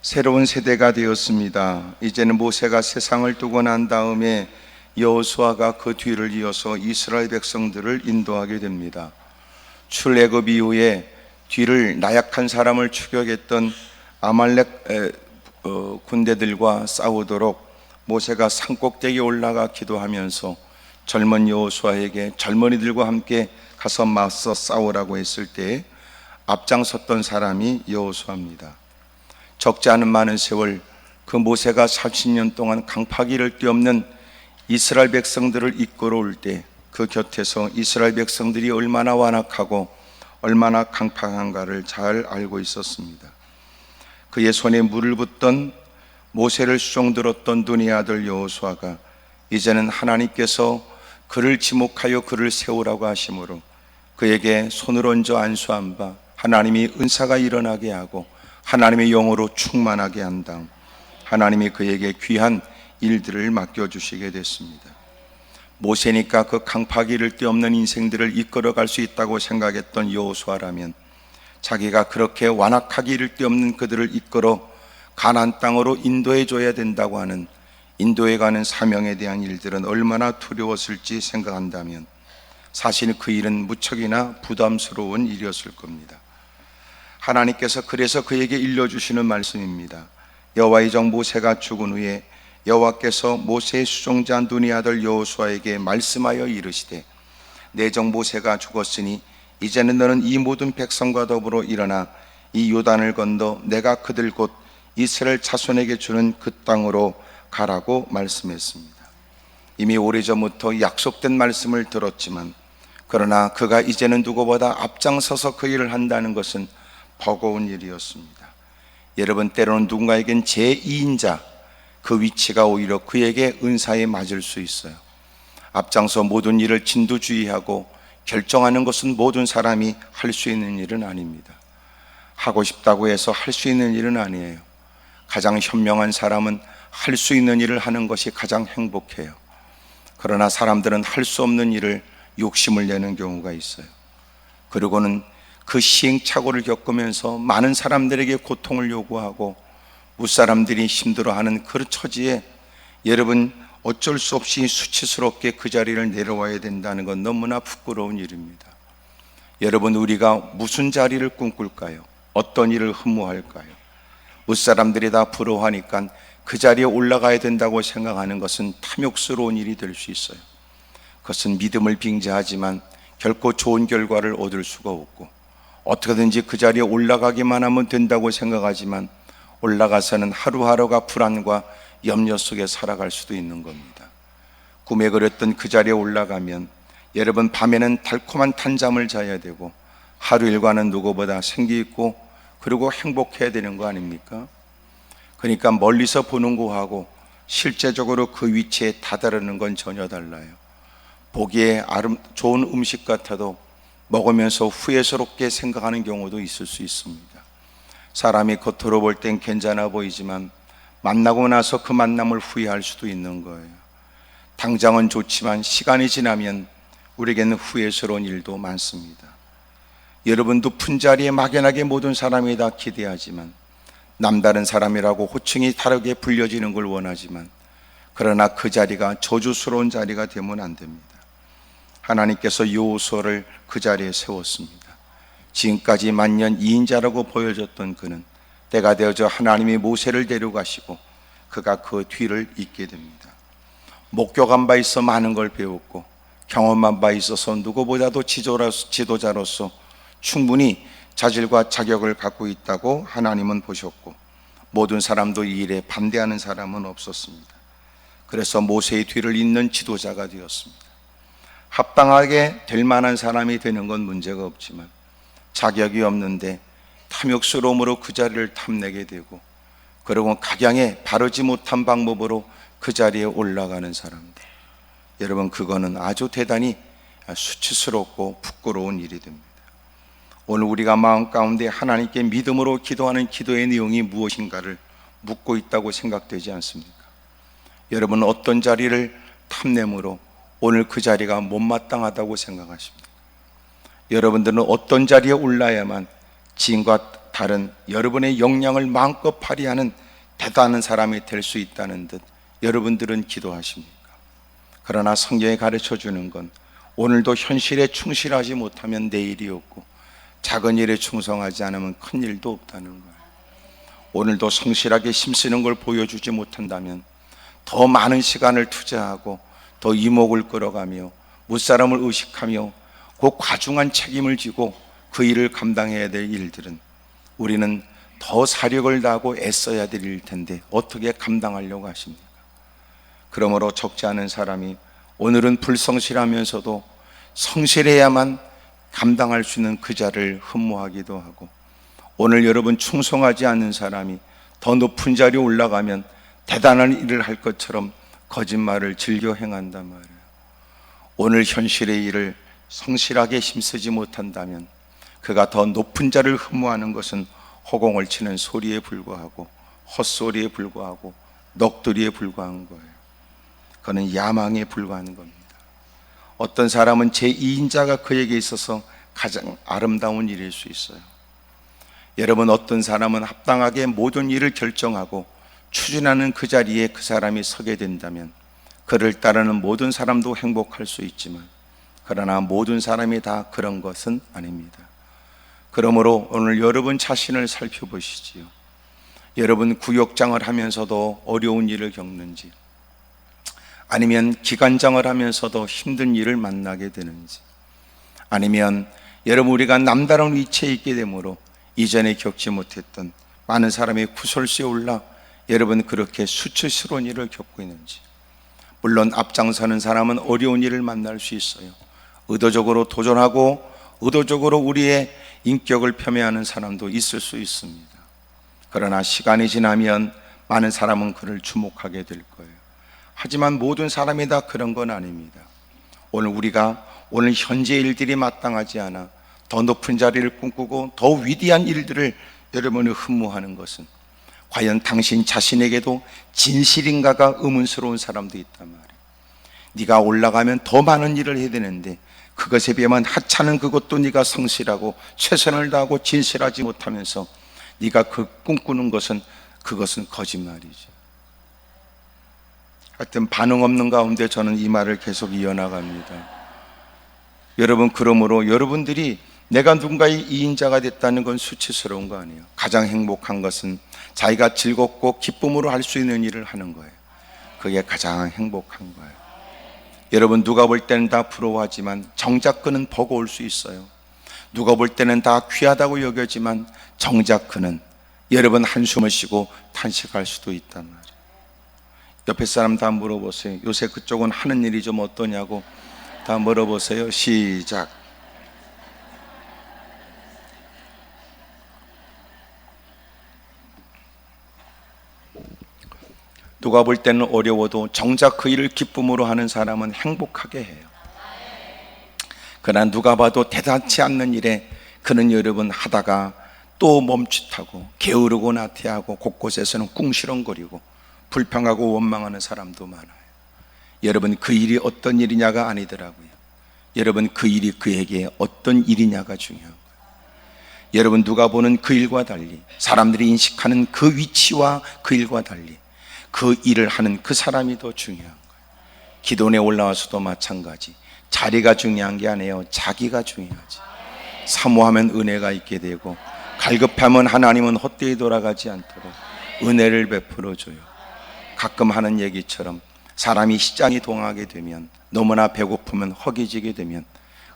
새로운 세대가 되었습니다. 이제는 모세가 세상을 두고 난 다음에 여호수아가 그 뒤를 이어서 이스라엘 백성들을 인도하게 됩니다. 출애굽 이후에 뒤를 나약한 사람을 추격했던 아말렉 군대들과 싸우도록 모세가 산꼭대기에 올라가 기도하면서 젊은 여호수아에게 젊은이들과 함께 가서 맞서 싸우라고 했을 때 앞장섰던 사람이 여호수아입니다. 적지 않은 많은 세월 그 모세가 40년 동안 강파기를 뛰없는 이스라엘 백성들을 이끌어올 때 그 곁에서 이스라엘 백성들이 얼마나 완악하고 얼마나 강팍한가를 잘 알고 있었습니다. 그의 손에 물을 붓던 모세를 수종들었던 눈의 아들 여호수아가 이제는 하나님께서 그를 지목하여 그를 세우라고 하심으로 그에게 손을 얹어 안수한 바 하나님이 은사가 일어나게 하고 하나님의 영으로 충만하게 한 다음 하나님이 그에게 귀한 일들을 맡겨주시게 됐습니다. 모세니까 그 강파기를 뛰없는 인생들을 이끌어갈 수 있다고 생각했던 여호수아라면 자기가 그렇게 완악하기를 뛰없는 그들을 이끌어 가나안 땅으로 인도해 줘야 된다고 하는 인도해 가는 사명에 대한 일들은 얼마나 두려웠을지 생각한다면 사실 그 일은 무척이나 부담스러운 일이었을 겁니다. 하나님께서 그래서 그에게 일러주시는 말씀입니다. 여호와의 종 모세가 죽은 후에 여호와께서 모세의 수종자 눈의 아들 여호수아에게 말씀하여 이르시되 내 종 모세가 죽었으니 이제는 너는 이 모든 백성과 더불어 일어나 이 요단을 건너 내가 그들 곧 이스라엘 자손에게 주는 그 땅으로 가라고 말씀했습니다. 이미 오래전부터 약속된 말씀을 들었지만 그러나 그가 이제는 누구보다 앞장서서 그 일을 한다는 것은 버거운 일이었습니다. 여러분, 때로는 누군가에겐 제2인자 그 위치가 오히려 그에게 은사에 맞을 수 있어요. 앞장서 모든 일을 진두지휘하고 결정하는 것은 모든 사람이 할 수 있는 일은 아닙니다. 하고 싶다고 해서 할 수 있는 일은 아니에요. 가장 현명한 사람은 할 수 있는 일을 하는 것이 가장 행복해요. 그러나 사람들은 할 수 없는 일을 욕심을 내는 경우가 있어요. 그리고는 그 시행착오를 겪으면서 많은 사람들에게 고통을 요구하고 무사람들이 힘들어하는 그 처지에 여러분 어쩔 수 없이 수치스럽게 그 자리를 내려와야 된다는 건 너무나 부끄러운 일입니다. 여러분, 우리가 무슨 자리를 꿈꿀까요? 어떤 일을 흠모할까요? 무사람들이 다 부러워하니까 그 자리에 올라가야 된다고 생각하는 것은 탐욕스러운 일이 될 수 있어요. 그것은 믿음을 빙자하지만 결코 좋은 결과를 얻을 수가 없고 어떻게든지 그 자리에 올라가기만 하면 된다고 생각하지만 올라가서는 하루하루가 불안과 염려 속에 살아갈 수도 있는 겁니다. 꿈에 그렸던 그 자리에 올라가면 여러분 밤에는 달콤한 탄잠을 자야 되고 하루 일과는 누구보다 생기 있고 그리고 행복해야 되는 거 아닙니까? 그러니까 멀리서 보는 거하고 실제적으로 그 위치에 다다르는 건 전혀 달라요. 보기에 좋은 음식 같아도 먹으면서 후회스럽게 생각하는 경우도 있을 수 있습니다. 사람이 겉으로 볼 땐 괜찮아 보이지만 만나고 나서 그 만남을 후회할 수도 있는 거예요. 당장은 좋지만 시간이 지나면 우리에게는 후회스러운 일도 많습니다. 여러분, 높은 자리에 막연하게 모든 사람이 다 기대하지만 남다른 사람이라고 호칭이 다르게 불려지는 걸 원하지만 그러나 그 자리가 저주스러운 자리가 되면 안 됩니다. 하나님께서 여호수아를 그 자리에 세웠습니다. 지금까지 만년 2인자라고 보여졌던 그는 때가 되어져 하나님이 모세를 데려가시고 그가 그 뒤를 잇게 됩니다. 목격한 바 있어 많은 걸 배웠고 경험한 바 있어서 누구보다도 지도자로서 충분히 자질과 자격을 갖고 있다고 하나님은 보셨고 모든 사람도 이 일에 반대하는 사람은 없었습니다. 그래서 모세의 뒤를 잇는 지도자가 되었습니다. 합당하게 될 만한 사람이 되는 건 문제가 없지만 자격이 없는데 탐욕스러움으로 그 자리를 탐내게 되고 그리고 각양에 바르지 못한 방법으로 그 자리에 올라가는 사람들, 여러분 그거는 아주 대단히 수치스럽고 부끄러운 일이 됩니다. 오늘 우리가 마음 가운데 하나님께 믿음으로 기도하는 기도의 내용이 무엇인가를 묻고 있다고 생각되지 않습니까? 여러분 어떤 자리를 탐냄으로 오늘 그 자리가 못마땅하다고 생각하십니까? 여러분들은 어떤 자리에 올라야만 지금과 다른 여러분의 역량을 마음껏 발휘하는 대단한 사람이 될 수 있다는 듯 여러분들은 기도하십니까? 그러나 성경에 가르쳐 주는 건 오늘도 현실에 충실하지 못하면 내일이 없고 작은 일에 충성하지 않으면 큰 일도 없다는 거예요. 오늘도 성실하게 힘쓰는 걸 보여주지 못한다면 더 많은 시간을 투자하고 더 이목을 끌어가며 무사람을 의식하며 그 과중한 책임을 지고 그 일을 감당해야 될 일들은 우리는 더 사력을 다하고 애써야 될 일 텐데 어떻게 감당하려고 하십니까? 그러므로 적지 않은 사람이 오늘은 불성실하면서도 성실해야만 감당할 수 있는 그 자를 흠모하기도 하고, 오늘 여러분 충성하지 않는 사람이 더 높은 자리에 올라가면 대단한 일을 할 것처럼 거짓말을 즐겨 행한단 말이에요. 오늘 현실의 일을 성실하게 힘쓰지 못한다면 그가 더 높은 자를 흠모하는 것은 허공을 치는 소리에 불과하고 헛소리에 불과하고 넋두리에 불과한 거예요. 그는 야망에 불과한 겁니다. 어떤 사람은 제2인자가 그에게 있어서 가장 아름다운 일일 수 있어요. 여러분, 어떤 사람은 합당하게 모든 일을 결정하고 추진하는 그 자리에 그 사람이 서게 된다면 그를 따르는 모든 사람도 행복할 수 있지만, 그러나 모든 사람이 다 그런 것은 아닙니다. 그러므로 오늘 여러분 자신을 살펴보시지요. 여러분 구역장을 하면서도 어려운 일을 겪는지, 아니면 기관장을 하면서도 힘든 일을 만나게 되는지, 아니면 여러분 우리가 남다른 위치에 있게 되므로 이전에 겪지 못했던 많은 사람의 구설수에 올라 여러분 그렇게 수치스러운 일을 겪고 있는지. 물론 앞장서는 사람은 어려운 일을 만날 수 있어요. 의도적으로 도전하고 의도적으로 우리의 인격을 폄훼하는 사람도 있을 수 있습니다. 그러나 시간이 지나면 많은 사람은 그를 주목하게 될 거예요. 하지만 모든 사람이 다 그런 건 아닙니다. 오늘 현재 일들이 마땅하지 않아 더 높은 자리를 꿈꾸고 더 위대한 일들을 여러분이 흠모하는 것은 과연 당신 자신에게도 진실인가가 의문스러운 사람도 있단 말이에요. 네가 올라가면 더 많은 일을 해야 되는데 그것에 비하면 하찮은 그것도 네가 성실하고 최선을 다하고 진실하지 못하면서 네가 그 꿈꾸는 것은 그것은 거짓말이죠. 하여튼 반응 없는 가운데 저는 이 말을 계속 이어나갑니다. 여러분, 그러므로 여러분들이 내가 누군가의 이인자가 됐다는 건 수치스러운 거 아니에요. 가장 행복한 것은 자기가 즐겁고 기쁨으로 할 수 있는 일을 하는 거예요. 그게 가장 행복한 거예요. 여러분, 누가 볼 때는 다 부러워하지만 정작 그는 버거울 수 있어요. 누가 볼 때는 다 귀하다고 여겨지만 정작 그는 여러분 한숨을 쉬고 탄식할 수도 있단 말이에요. 옆에 사람 다 물어보세요. 요새 그쪽은 하는 일이 좀 어떠냐고 다 물어보세요. 시작. 누가 볼 때는 어려워도 정작 그 일을 기쁨으로 하는 사람은 행복하게 해요. 그러나 누가 봐도 대단치 않는 일에 그는 여러분 하다가 또 멈칫하고 게으르고 나태하고 곳곳에서는 궁시렁거리고 불평하고 원망하는 사람도 많아요. 여러분, 그 일이 어떤 일이냐가 아니더라고요. 여러분, 그 일이 그에게 어떤 일이냐가 중요한 거예요. 여러분, 누가 보는 그 일과 달리, 사람들이 인식하는 그 위치와 그 일과 달리 그 일을 하는 그 사람이 더 중요한 거예요. 기도원에 올라와서도 마찬가지. 자리가 중요한 게 아니에요. 자기가 중요하지. 사모하면 은혜가 있게 되고 갈급하면 하나님은 헛되이 돌아가지 않도록 은혜를 베풀어 줘요. 가끔 하는 얘기처럼 사람이 시장에 동하게 되면, 너무나 배고프면 허기지게 되면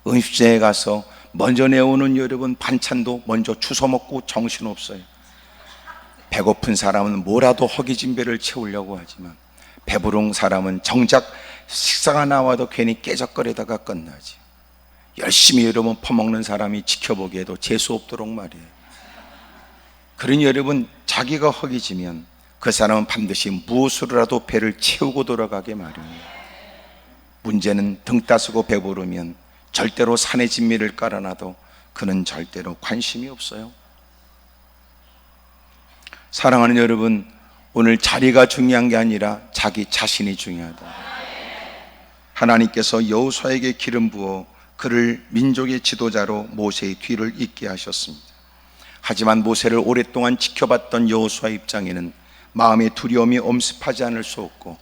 음식점에 가서 먼저 내오는 여러분 반찬도 먼저 주워 먹고 정신없어요. 배고픈 사람은 뭐라도 허기진 배를 채우려고 하지만 배부른 사람은 정작 식사가 나와도 괜히 깨작거리다가 끝나지. 열심히 여러분 퍼먹는 사람이 지켜보기에도 재수 없도록 말이에요. 그러니 여러분, 자기가 허기지면 그 사람은 반드시 무엇으로라도 배를 채우고 돌아가게 마련이에요. 문제는 등 따스고 배부르면 절대로 산의 진미를 깔아놔도 그는 절대로 관심이 없어요. 사랑하는 여러분, 오늘 자리가 중요한 게 아니라 자기 자신이 중요하다. 하나님께서 여호수아에게 기름 부어 그를 민족의 지도자로 모세의 뒤를 잇게 하셨습니다. 하지만 모세를 오랫동안 지켜봤던 여호수아 입장에는 마음의 두려움이 엄습하지 않을 수 없고,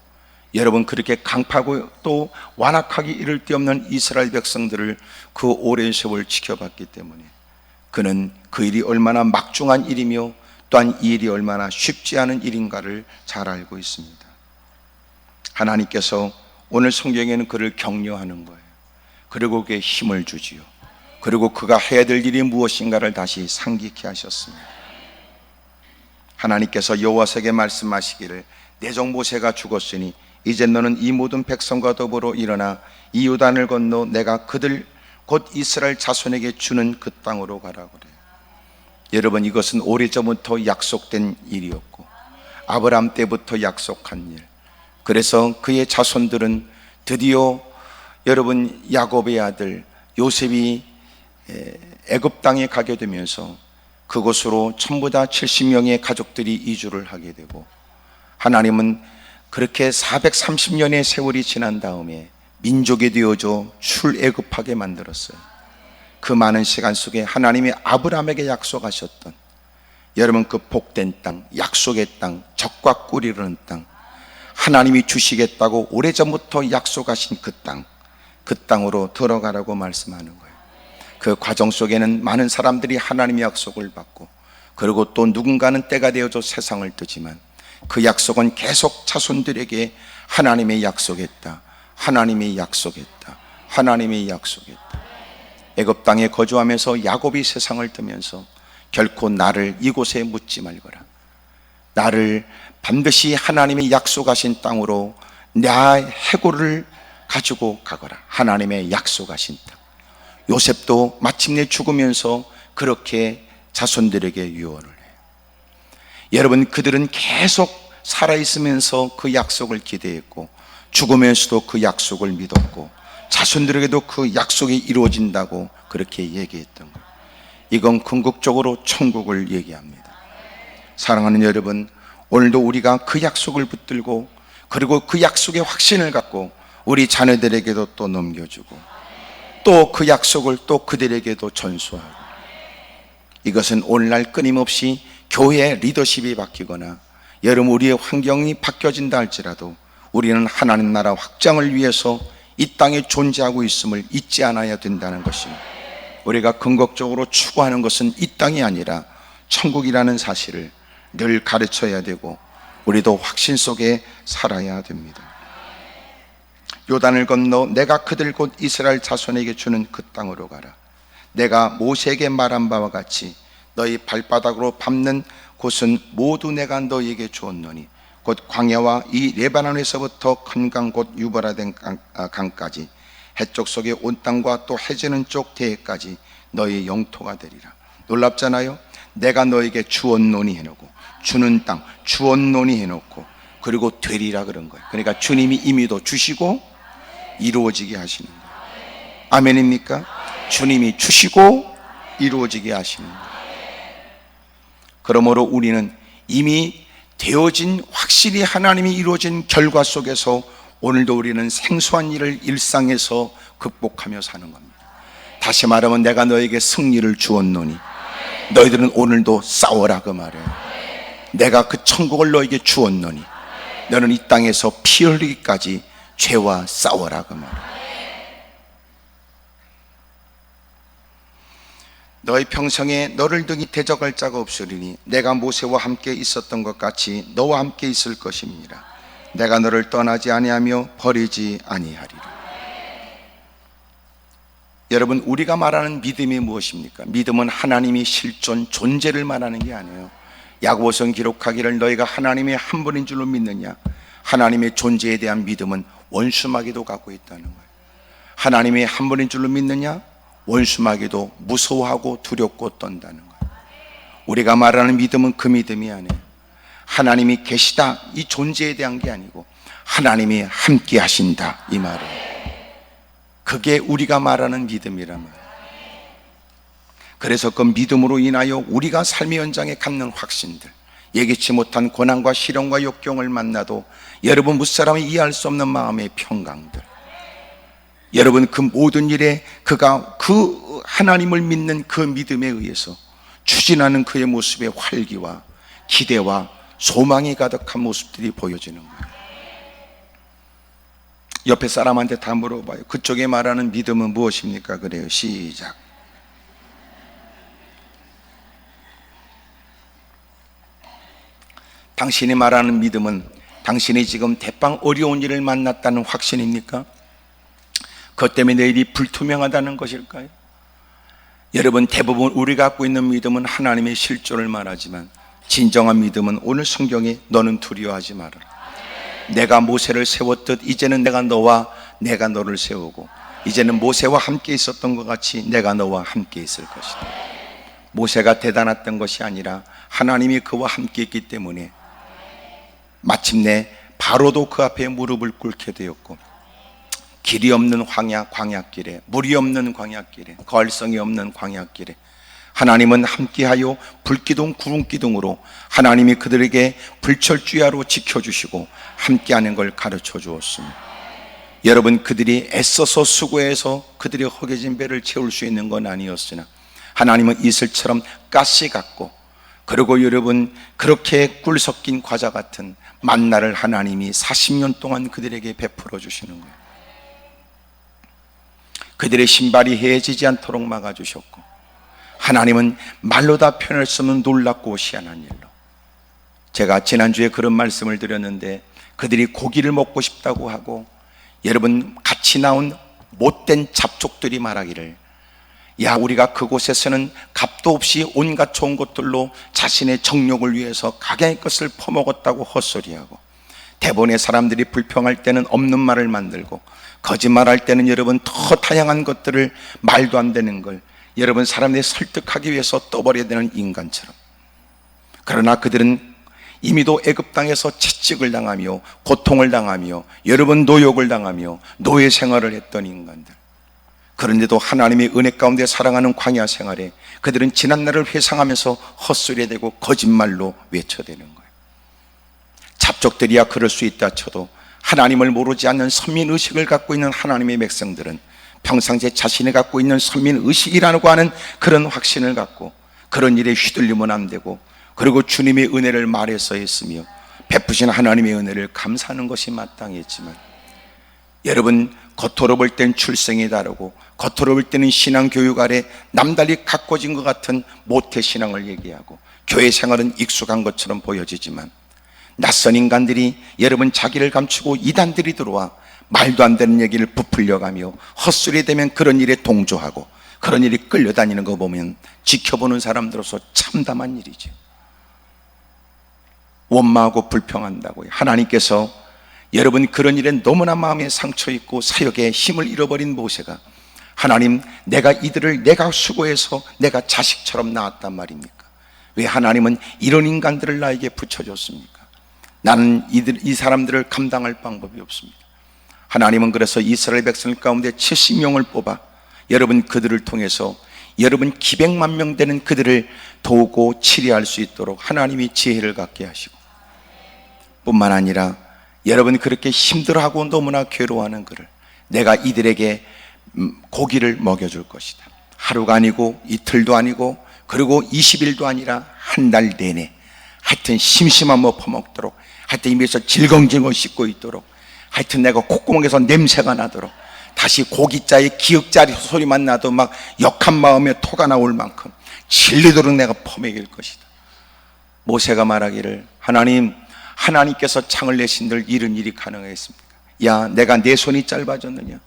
여러분, 그렇게 강파고 또 완악하기 이를 데 없는 이스라엘 백성들을 그 오랜 세월 지켜봤기 때문에 그는 그 일이 얼마나 막중한 일이며 또한 이 일이 얼마나 쉽지 않은 일인가를 잘 알고 있습니다. 하나님께서 오늘 성경에는 그를 격려하는 거예요. 그리고 그에게 힘을 주지요. 그리고 그가 해야 될 일이 무엇인가를 다시 상기케 하셨습니다. 하나님께서 여호와에게 말씀하시기를, 내 종 모세가 죽었으니 이제 너는 이 모든 백성과 더불어 일어나 이 요단을 건너 내가 그들 곧 이스라엘 자손에게 주는 그 땅으로 가라 그래요. 여러분, 이것은 오래전부터 약속된 일이었고 아브라함 때부터 약속한 일. 그래서 그의 자손들은 드디어, 여러분, 야곱의 아들 요셉이 애굽 땅에 가게 되면서 그곳으로 전부 다 70명의 가족들이 이주를 하게 되고, 하나님은 그렇게 430년의 세월이 지난 다음에 민족이 되어줘 출애굽하게 만들었어요. 그 많은 시간 속에 하나님이 아브라함에게 약속하셨던, 여러분, 그 복된 땅, 약속의 땅, 젖과 꿀이 흐르는 땅, 하나님이 주시겠다고 오래전부터 약속하신 그 땅, 그 땅으로 들어가라고 말씀하는 거예요. 그 과정 속에는 많은 사람들이 하나님의 약속을 받고, 그리고 또 누군가는 때가 되어져 세상을 뜨지만 그 약속은 계속 자손들에게 하나님의 약속했다, 하나님의 약속했다, 하나님의 약속했다. 애굽 땅에 거주하면서 야곱이 세상을 뜨면서 결코 나를 이곳에 묻지 말거라, 나를 반드시 하나님이 약속하신 땅으로 내 해골을 가지고 가거라, 하나님의 약속하신 땅. 요셉도 마침내 죽으면서 그렇게 자손들에게 유언을 해요. 여러분, 그들은 계속 살아있으면서 그 약속을 기대했고 죽으면서도 그 약속을 믿었고 자손들에게도 그 약속이 이루어진다고 그렇게 얘기했던 거예요. 이건 궁극적으로 천국을 얘기합니다. 사랑하는 여러분, 오늘도 우리가 그 약속을 붙들고 그리고 그 약속의 확신을 갖고 우리 자녀들에게도 또 넘겨주고 또 그 약속을 또 그들에게도 전수하고, 이것은 오늘날 끊임없이 교회 리더십이 바뀌거나 여러분 우리의 환경이 바뀌어진다 할지라도 우리는 하나님 나라 확장을 위해서 이 땅에 존재하고 있음을 잊지 않아야 된다는 것입니다. 우리가 궁극적으로 추구하는 것은 이 땅이 아니라 천국이라는 사실을 늘 가르쳐야 되고 우리도 확신 속에 살아야 됩니다. 요단을 건너 내가 그들 곧 이스라엘 자손에게 주는 그 땅으로 가라. 내가 모세에게 말한 바와 같이 너희 발바닥으로 밟는 곳은 모두 내가 너희에게 주었노니 곧 광야와 이 레바논에서부터 큰 강 곧 유브라데 강까지 해쪽 속의 온 땅과 또 해지는 쪽 대해까지 너희 영토가 되리라. 놀랍잖아요. 내가 너에게 주었노니 해놓고, 주는 땅 주었노니 해놓고, 그리고 되리라 그런 거예요. 그러니까 주님이 이미도 주시고 이루어지게 하시는 거예요. 아멘입니까? 주님이 주시고 이루어지게 하시는 거예요. 그러므로 우리는 이미 되어진, 확실히 하나님이 이루어진 결과 속에서 오늘도 우리는 생소한 일을 일상에서 극복하며 사는 겁니다. 다시 말하면 내가 너에게 승리를 주었노니 너희들은 오늘도 싸워라 그 말이에요. 내가 그 천국을 너에게 주었노니 너는 이 땅에서 피 흘리기까지 죄와 싸워라 그 말이에요. 너희 평생에 너를 등이 대적할 자가 없으리니 내가 모세와 함께 있었던 것 같이 너와 함께 있을 것임이니라. 내가 너를 떠나지 아니하며 버리지 아니하리라. 여러분, 우리가 말하는 믿음이 무엇입니까? 믿음은 하나님이 실존 존재를 말하는 게 아니에요. 야고보서는 기록하기를 너희가 하나님의 한 분인 줄로 믿느냐? 하나님의 존재에 대한 믿음은 원수마귀도 갖고 있다는 거예요. 하나님의 한 분인 줄로 믿느냐? 원수마귀도 무서워하고 두렵고 떤다는 거예요. 우리가 말하는 믿음은 그 믿음이 아니에요. 하나님이 계시다 이 존재에 대한 게 아니고 하나님이 함께 하신다 이 말이에요. 그게 우리가 말하는 믿음이란 말이에요. 그래서 그 믿음으로 인하여 우리가 삶의 현장에 갖는 확신들, 예기치 못한 고난과 시련과 역경을 만나도 여러분 무사람이 이해할 수 없는 마음의 평강들, 여러분 그 모든 일에 그가 그 하나님을 믿는 그 믿음에 의해서 추진하는 그의 모습에 활기와 기대와 소망이 가득한 모습들이 보여지는 거예요. 옆에 사람한테 다 물어봐요. 그쪽에 말하는 믿음은 무엇입니까? 그래요. 시작. 당신이 말하는 믿음은 당신이 지금 대빵 어려운 일을 만났다는 확신입니까? 그것 때문에 내일이 불투명하다는 것일까요? 여러분, 대부분 우리가 갖고 있는 믿음은 하나님의 실존을 말하지만 진정한 믿음은 오늘 성경에 너는 두려워하지 말아라. 내가 모세를 세웠듯 이제는 내가 너와 내가 너를 세우고 이제는 모세와 함께 있었던 것 같이 내가 너와 함께 있을 것이다. 모세가 대단했던 것이 아니라 하나님이 그와 함께 있기 때문에 마침내 바로도 그 앞에 무릎을 꿇게 되었고, 길이 없는 광야길에, 물이 없는 광야길에, 거할성이 없는 광야길에 하나님은 함께하여 불기둥 구름기둥으로 하나님이 그들에게 불철주야로 지켜주시고 함께하는 걸 가르쳐 주었습니다. 여러분, 그들이 애써서 수고해서 그들의 허겨진 배를 채울 수 있는 건 아니었으나 하나님은 이슬처럼 가시 같고, 그리고 여러분, 그렇게 꿀 섞인 과자 같은 만나를 하나님이 40년 동안 그들에게 베풀어 주시는 거예요. 그들의 신발이 헤어지지 않도록 막아주셨고, 하나님은 말로 다 표현할 수 없는 놀랍고 희한한 일로, 제가 지난주에 그런 말씀을 드렸는데, 그들이 고기를 먹고 싶다고 하고 여러분, 같이 나온 못된 잡족들이 말하기를, 야, 우리가 그곳에서는 값도 없이 온갖 좋은 것들로 자신의 정욕을 위해서 각양의 것을 퍼먹었다고 헛소리하고, 대본의 사람들이 불평할 때는 없는 말을 만들고, 거짓말할 때는 여러분 더 다양한 것들을, 말도 안 되는 걸 여러분 사람들이 설득하기 위해서 떠버려야 되는 인간처럼. 그러나 그들은 이미도 애굽 땅에서 채찍을 당하며 고통을 당하며 여러분 노역을 당하며 노예 생활을 했던 인간들. 그런데도 하나님의 은혜 가운데 살아가는 광야 생활에 그들은 지난날을 회상하면서 헛소리대고 거짓말로 외쳐대는 거예요. 잡족들이야 그럴 수 있다 쳐도 하나님을 모르지 않는 선민의식을 갖고 있는 하나님의 백성들은 평상시에 자신이 갖고 있는 선민의식이라고 하는 그런 확신을 갖고 그런 일에 휘둘리면 안 되고, 그리고 주님의 은혜를 말해서 했으며 베푸신 하나님의 은혜를 감사하는 것이 마땅했지만, 여러분, 겉으로 볼 땐 출생이 다르고 겉으로 볼 때는 신앙교육 아래 남달리 가꿔진 것 같은 모태신앙을 얘기하고 교회 생활은 익숙한 것처럼 보여지지만, 낯선 인간들이 여러분 자기를 감추고 이단들이 들어와 말도 안 되는 얘기를 부풀려가며 헛소리 되면 그런 일에 동조하고 그런 일이 끌려다니는 거 보면 지켜보는 사람들로서 참담한 일이죠. 원망하고 불평한다고요. 하나님께서 여러분 그런 일에 너무나 마음에 상처 있고 사역에 힘을 잃어버린 모세가, 하나님, 내가 이들을 내가 수고해서 내가 자식처럼 낳았단 말입니까? 왜 하나님은 이런 인간들을 나에게 붙여줬습니까? 나는 이 사람들을 감당할 방법이 없습니다. 하나님은 그래서 이스라엘 백성 가운데 70명을 뽑아 여러분 그들을 통해서 여러분 기백만 명 되는 그들을 도우고 치료할 수 있도록 하나님이 지혜를 갖게 하시고, 뿐만 아니라 여러분 그렇게 힘들어하고 너무나 괴로워하는 그를 내가 이들에게 고기를 먹여줄 것이다. 하루가 아니고 이틀도 아니고 그리고 20일도 아니라 한 달 내내 하여튼 심심한 뭐 퍼먹도록, 하여튼 입에서 질겅질겅 씹고 있도록, 하여튼 내가 콧구멍에서 냄새가 나도록, 다시 고기자의 기역자리 소리만 나도 막 역한 마음에 토가 나올 만큼 질리도록 내가 퍼먹일 것이다. 모세가 말하기를, 하나님께서 창을 내신들 이런 일이 가능했습니까? 야, 내가 내 손이 짧아졌느냐?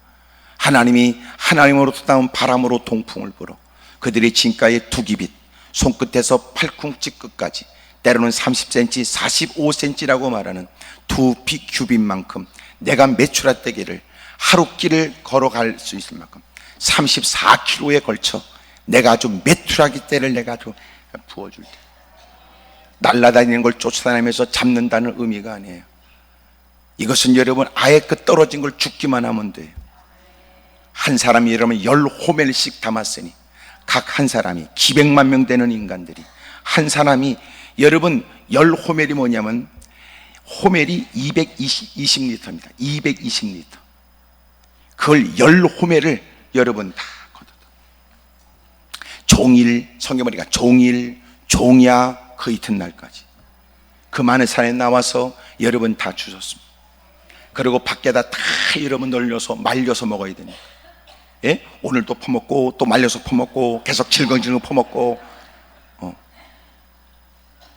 하나님이 하나님으로부터 나온 바람으로 동풍을 불어 그들의 진가의 두기빗, 손끝에서 팔꿈치 끝까지 때로는 30cm, 45cm라고 말하는 두 비큐빗만큼 내가 메추라떼기를 하루 길을 걸어갈 수 있을 만큼 34km에 걸쳐 내가 아주 메추라기 때를 내가 아주 부어줄 때, 날아다니는 걸 쫓아다니면서 잡는다는 의미가 아니에요. 이것은 여러분 아예 그 떨어진 걸 죽기만 하면 돼요. 한 사람이 여러분 10호멜씩 담았으니 각 한 사람이 기백만 명 되는 인간들이 한 사람이 여러분 10호멜이 뭐냐면 호멜이 220리터입니다. 220리터. 그걸 10호멜을 여러분 다 걷어다. 종일, 성경 보니까 종일, 종야 그 이튿날까지 그 많은 산에 나와서 여러분 다 주셨습니다. 그리고 밖에다 다 여러분 널려서 말려서 먹어야 되니까. 예? 오늘 또 퍼먹고 또 말려서 퍼먹고 계속 질겅질겅 퍼먹고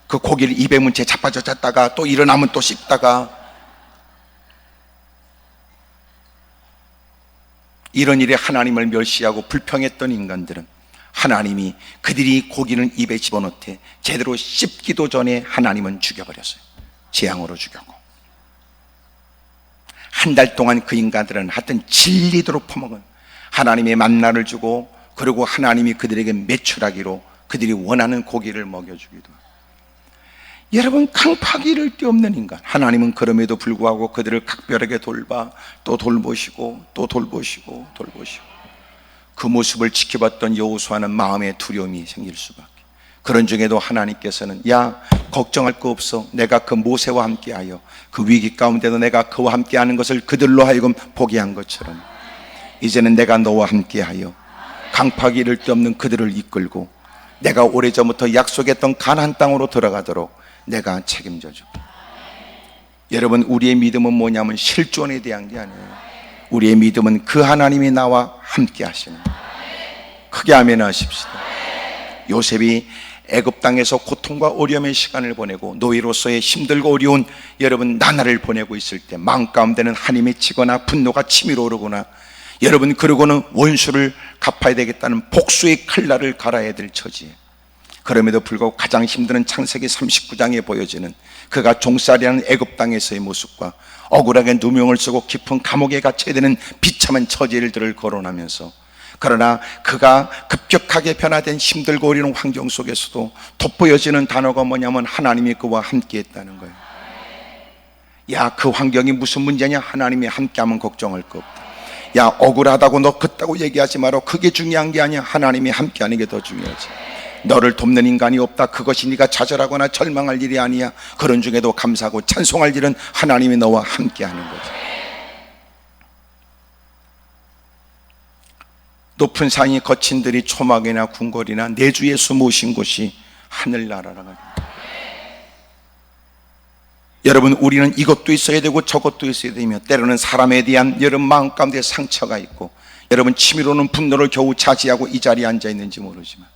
그 고기를 입에 문 채 자빠져 잤다가 또 일어나면 또 씹다가 이런 일에 하나님을 멸시하고 불평했던 인간들은 하나님이 그들이 고기는 입에 집어넣되 제대로 씹기도 전에 하나님은 죽여버렸어요. 재앙으로 죽였고 한 달 동안 그 인간들은 하여튼 질리도록 퍼먹은 하나님의 만나를 주고 그리고 하나님이 그들에게 매출하기로 그들이 원하는 고기를 먹여주기도 하고 여러분 강파기를 데 없는 인간 하나님은 그럼에도 불구하고 그들을 각별하게 돌봐 또 돌보시고 또 돌보시고 그 모습을 지켜봤던 여호수아는 마음에 두려움이 생길 수밖에. 그런 중에도 하나님께서는 야 걱정할 거 없어 내가 그 모세와 함께하여 그 위기 가운데도 내가 그와 함께하는 것을 그들로 하여금 보게 한 것처럼 이제는 내가 너와 함께하여 강파기를 데 없는 그들을 이끌고 내가 오래전부터 약속했던 가나안 땅으로 들어가도록 내가 책임져 줄게. 여러분 우리의 믿음은 뭐냐면 실존에 대한 게 아니에요. 우리의 믿음은 그 하나님이 나와 함께 하시는 거예요. 크게 아멘 하십시다. 요셉이 애굽 땅에서 고통과 어려움의 시간을 보내고 노예로서의 힘들고 어려운 여러분 나날을 보내고 있을 때 마음 가운데는 한이 치거나 분노가 치밀어 오르거나 여러분 그러고는 원수를 갚아야 되겠다는 복수의 칼날을 갈아야 될 처지에 그럼에도 불구하고 가장 힘든 창세기 39장에 보여지는 그가 종살이하는 애굽 땅에서의 모습과 억울하게 누명을 쓰고 깊은 감옥에 갇혀야 되는 비참한 처지를 거론하면서 그러나 그가 급격하게 변화된 힘들고 어려운 환경 속에서도 돋보여지는 단어가 뭐냐면 하나님이 그와 함께 했다는 거예요. 야, 그 환경이 무슨 문제냐? 하나님이 함께하면 걱정할 거 없다. 야, 억울하다고 너 그따고 얘기하지 마라. 그게 중요한 게 아니야. 하나님이 함께하는 게 더 중요하지. 너를 돕는 인간이 없다. 그것이 네가 좌절하거나 절망할 일이 아니야. 그런 중에도 감사하고 찬송할 일은 하나님이 너와 함께하는 거지. 높은 산이 거친 들이 초막이나 궁궐이나 내주 예수 모신 곳이 하늘나라라. 여러분 우리는 이것도 있어야 되고 저것도 있어야 되며 때로는 사람에 대한 여러분 마음 가운데 상처가 있고 여러분 치밀어오는 분노를 겨우 차지하고 이 자리에 앉아 있는지 모르지만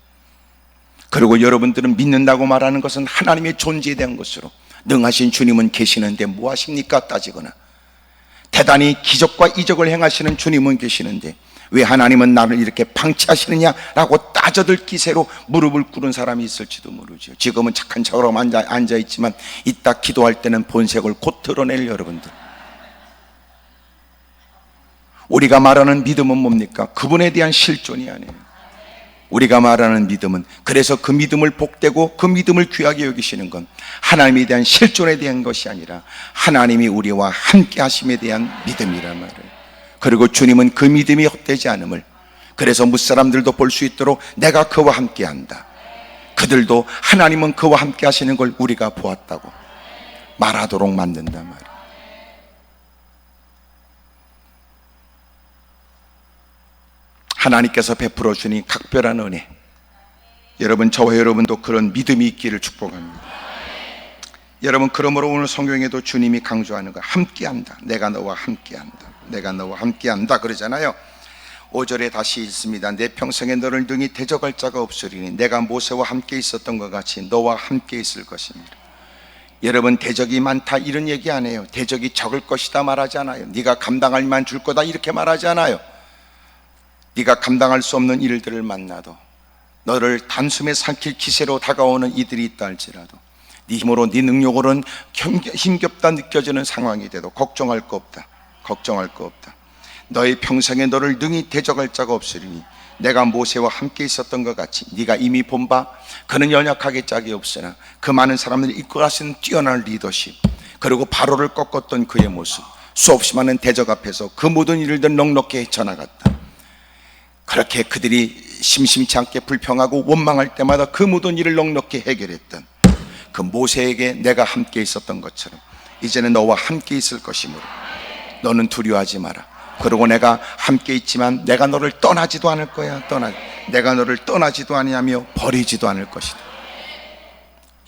그리고 여러분들은 믿는다고 말하는 것은 하나님의 존재에 대한 것으로 능하신 주님은 계시는데 뭐 하십니까? 따지거나 대단히 기적과 이적을 행하시는 주님은 계시는데 왜 하나님은 나를 이렇게 방치하시느냐라고 따져들 기세로 무릎을 꿇은 사람이 있을지도 모르죠. 지금은 착한 척으로 앉아있지만 이따 기도할 때는 본색을 곧 드러낼 여러분들. 우리가 말하는 믿음은 뭡니까? 그분에 대한 실존이 아니에요. 우리가 말하는 믿음은 그래서 그 믿음을 복되고 그 믿음을 귀하게 여기시는 건 하나님에 대한 실존에 대한 것이 아니라 하나님이 우리와 함께 하심에 대한 믿음이란 말이에요. 그리고 주님은 그 믿음이 헛되지 않음을 그래서 무사람들도 볼 수 있도록 내가 그와 함께 한다. 그들도 하나님은 그와 함께 하시는 걸 우리가 보았다고 말하도록 만든단 말이에요. 하나님께서 베풀어 주니 각별한 은혜, 여러분 저와 여러분도 그런 믿음이 있기를 축복합니다. 여러분 그러므로 오늘 성경에도 주님이 강조하는 거 함께한다. 내가 너와 함께한다. 내가 너와 함께한다 그러잖아요. 5절에 다시 있습니다. 내 평생에 너를 능히 대적할 자가 없으리니 내가 모세와 함께 있었던 것 같이 너와 함께 있을 것입니다. 여러분 대적이 많다 이런 얘기 안 해요. 대적이 적을 것이다 말하지 않아요. 네가 감당할 만 줄 거다 이렇게 말하지 않아요. 네가 감당할 수 없는 일들을 만나도 너를 단숨에 삼킬 기세로 다가오는 이들이 있다 할지라도 네 힘으로 네 능력으로는 힘겹다 느껴지는 상황이 돼도 걱정할 거 없다. 걱정할 거 없다. 너의 평생에 너를 능히 대적할 자가 없으리니 내가 모세와 함께 있었던 것 같이 네가 이미 본 바 그는 연약하게 짝이 없으나 그 많은 사람들을 이끌어가시는 뛰어난 리더십 그리고 바로를 꺾었던 그의 모습 수없이 많은 대적 앞에서 그 모든 일들 넉넉히 헤쳐나갔다. 그렇게 그들이 심심치 않게 불평하고 원망할 때마다 그 모든 일을 넉넉히 해결했던 그 모세에게 내가 함께 있었던 것처럼 이제는 너와 함께 있을 것이므로 너는 두려워하지 마라. 그리고 내가 함께 있지만 내가 너를 떠나지도 않을 거야. 내가 너를 떠나지도 아니하며 버리지도 않을 것이다.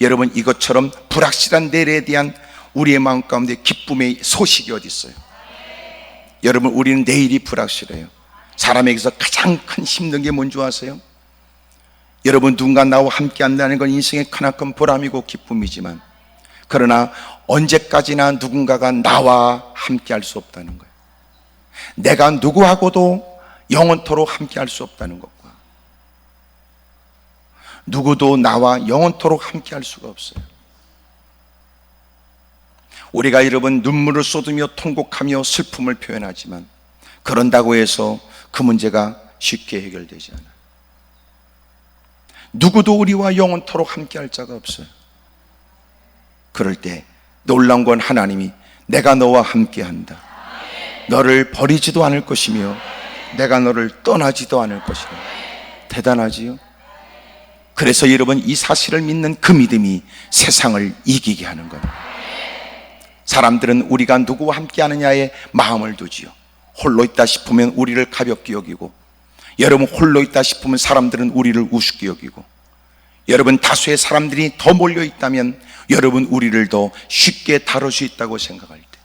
여러분, 이것처럼 불확실한 내일에 대한 우리의 마음 가운데 기쁨의 소식이 어디 있어요? 여러분, 우리는 내일이 불확실해요. 사람에게서 가장 큰 힘든 게 뭔지 아세요? 여러분, 누군가 나와 함께 한다는 건 인생의 크나큰 보람이고 기쁨이지만, 그러나 언제까지나 누군가가 나와 함께 할 수 없다는 거예요. 내가 누구하고도 영원토록 함께 할 수 없다는 것과, 누구도 나와 영원토록 함께 할 수가 없어요. 우리가 여러분 눈물을 쏟으며 통곡하며 슬픔을 표현하지만, 그런다고 해서 그 문제가 쉽게 해결되지 않아요. 누구도 우리와 영원토록 함께 할 자가 없어요. 그럴 때 놀라운 건 하나님이 내가 너와 함께 한다, 너를 버리지도 않을 것이며 내가 너를 떠나지도 않을 것이다. 대단하지요? 그래서 여러분, 이 사실을 믿는 그 믿음이 세상을 이기게 하는 겁니다. 사람들은 우리가 누구와 함께 하느냐에 마음을 두지요. 홀로 있다 싶으면 우리를 가볍게 여기고, 여러분 홀로 있다 싶으면 사람들은 우리를 우습게 여기고, 여러분 다수의 사람들이 더 몰려 있다면 여러분 우리를 더 쉽게 다룰 수 있다고 생각할 때,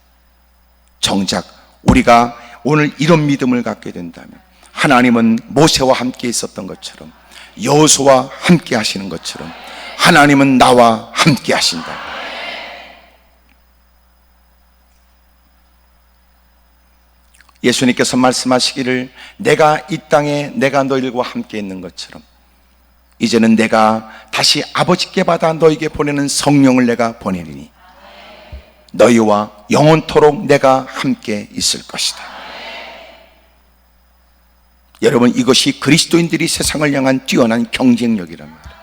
정작 우리가 오늘 이런 믿음을 갖게 된다면, 하나님은 모세와 함께 있었던 것처럼, 여호수아와 함께 하시는 것처럼 하나님은 나와 함께 하신다. 예수님께서 말씀하시기를, 내가 이 땅에 내가 너희들과 함께 있는 것처럼 이제는 내가 다시 아버지께 받아 너희에게 보내는 성령을 내가 보내리니 너희와 영원토록 내가 함께 있을 것이다. 여러분, 이것이 그리스도인들이 세상을 향한 뛰어난 경쟁력이란 말이에요.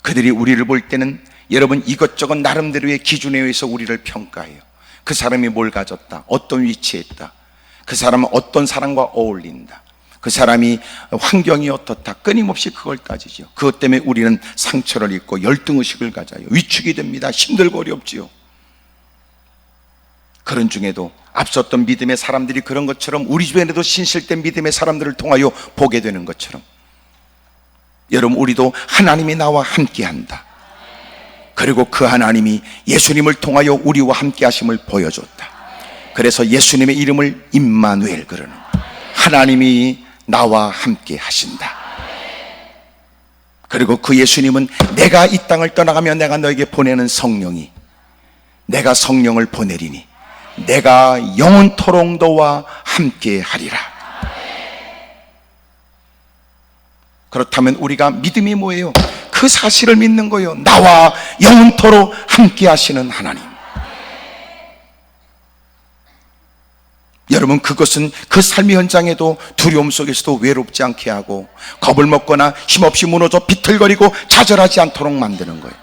그들이 우리를 볼 때는 여러분 이것저것 나름대로의 기준에 의해서 우리를 평가해요. 그 사람이 뭘 가졌다, 어떤 위치에 있다, 그 사람은 어떤 사람과 어울린다, 그 사람이 환경이 어떻다, 끊임없이 그걸 따지죠. 그것 때문에 우리는 상처를 입고 열등의식을 가져요. 위축이 됩니다. 힘들고 어렵지요. 그런 중에도 앞섰던 믿음의 사람들이 그런 것처럼 우리 주변에도 신실된 믿음의 사람들을 통하여 보게 되는 것처럼, 여러분 우리도 하나님이 나와 함께한다, 그리고 그 하나님이 예수님을 통하여 우리와 함께 하심을 보여줬다. 그래서 예수님의 이름을 임마누엘 그러는 거예요. 하나님이 나와 함께 하신다. 그리고 그 예수님은 내가 이 땅을 떠나가며 내가 너에게 보내는 성령이, 내가 성령을 보내리니 내가 영원토록 너와 함께 하리라. 그렇다면 우리가 믿음이 뭐예요? 그 사실을 믿는 거예요. 나와 영원토록 함께 하시는 하나님. 여러분, 그것은 그 삶의 현장에도 두려움 속에서도 외롭지 않게 하고, 겁을 먹거나 힘없이 무너져 비틀거리고 좌절하지 않도록 만드는 거예요.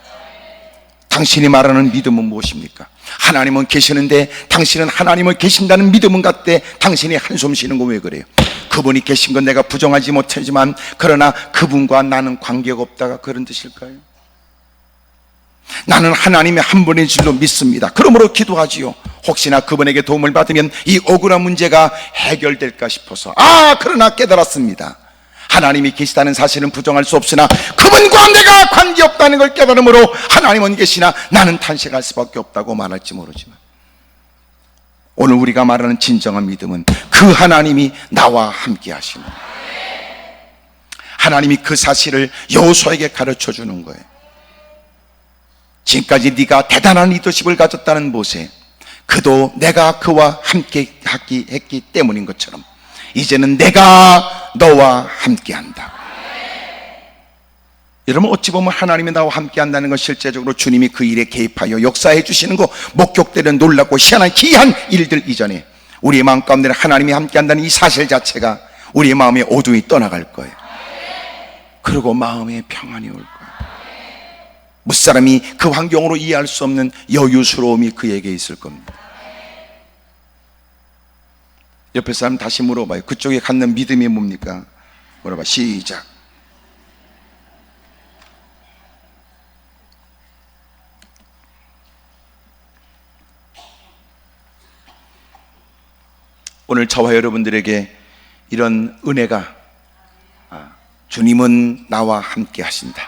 당신이 말하는 믿음은 무엇입니까? 하나님은 계시는데 당신은 하나님을 계신다는 믿음은 같대 당신이 한숨 쉬는 거 왜 그래요? 그분이 계신 건 내가 부정하지 못하지만, 그러나 그분과 나는 관계가 없다가 그런 뜻일까요? 나는 하나님의 한 분인 줄로 믿습니다. 그러므로 기도하지요. 혹시나 그분에게 도움을 받으면 이 억울한 문제가 해결될까 싶어서, 그러나 깨달았습니다. 하나님이 계시다는 사실은 부정할 수 없으나 그분과 내가 관계없다는 걸 깨달음으로 하나님은 계시나 나는 탄식할 수밖에 없다고 말할지 모르지만, 오늘 우리가 말하는 진정한 믿음은 그 하나님이 나와 함께 하시는, 하나님이 그 사실을 여호수아에게 가르쳐 주는 거예요. 지금까지 네가 대단한 리더십을 가졌다는 모세, 그도 내가 그와 함께 했기 때문인 것처럼 이제는 내가 너와 함께한다. 여러분, 어찌 보면 하나님이 나와 함께한다는 건 실제적으로 주님이 그 일에 개입하여 역사해 주시는 거, 목격되는 놀랍고 희한한 기이한 일들 이전에 우리의 마음 가운데 하나님이 함께한다는 이 사실 자체가 우리의 마음에 어둠이 떠나갈 거예요. 그리고 마음에 평안이 올 거예요. 무사람이 그 환경으로 이해할 수 없는 여유스러움이 그에게 있을 겁니다. 옆에 사람 다시 물어봐요. 그쪽에 갖는 믿음이 뭡니까? 물어봐. 시작. 오늘 저와 여러분들에게 이런 은혜가 주님은 나와 함께 하신다.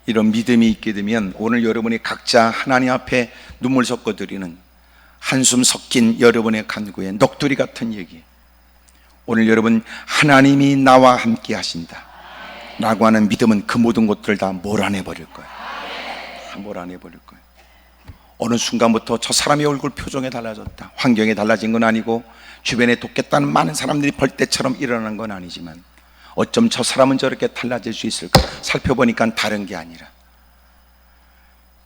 이런 믿음이 있게 되면 오늘 여러분이 각자 하나님 앞에 눈물 섞어드리는 한숨 섞인 여러분의 간구에 넋두리 같은 얘기, 오늘 여러분 하나님이 나와 함께 하신다 라고 하는 믿음은 그 모든 것들을 다 몰아내버릴 거예요. 다 몰아내버릴 거예요. 어느 순간부터 저 사람의 얼굴 표정이 달라졌다, 환경이 달라진 건 아니고 주변에 돕겠다는 많은 사람들이 벌떼처럼 일어나는 건 아니지만 어쩜 저 사람은 저렇게 달라질 수 있을까 살펴보니까 다른 게 아니라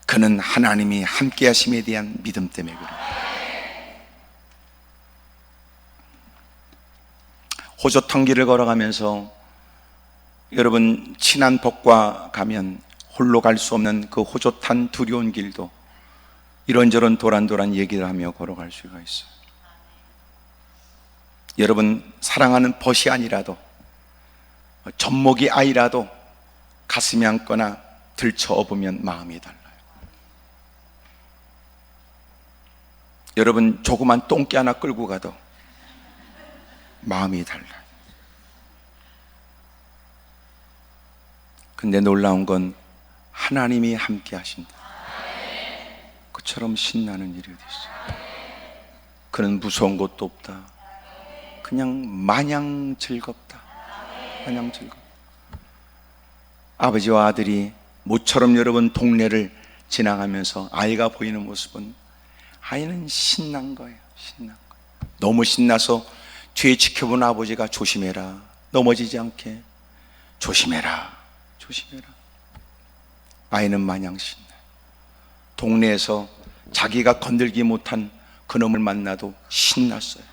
그는 하나님이 함께 하심에 대한 믿음 때문에 그래요. 호젓한 길을 걸어가면서 여러분 친한 법과 가면 홀로 갈 수 없는 그 호젓한 두려운 길도 이런저런 도란도란 얘기를 하며 걸어갈 수가 있어요. 여러분 사랑하는 벗이 아니라도 젖먹이 아이라도 가슴에 안거나 들쳐 업으면 마음이 달라요. 여러분 조그만 똥개 하나 끌고 가도 마음이 달라요. 근데 놀라운 건 하나님이 함께 하신다. 그처럼 신나는 일이 어디 있어요. 그는 무서운 것도 없다. 그냥 마냥 즐겁다. 마냥 즐겁다. 아버지와 아들이 모처럼 여러분 동네를 지나가면서 아이가 보이는 모습은 아이는 신난 거예요. 신난 거예요. 너무 신나서 뒤에 지켜본 아버지가 조심해라, 넘어지지 않게 조심해라, 조심해라. 아이는 마냥 신나요. 동네에서 자기가 건들지 못한 그놈을 만나도 신났어요.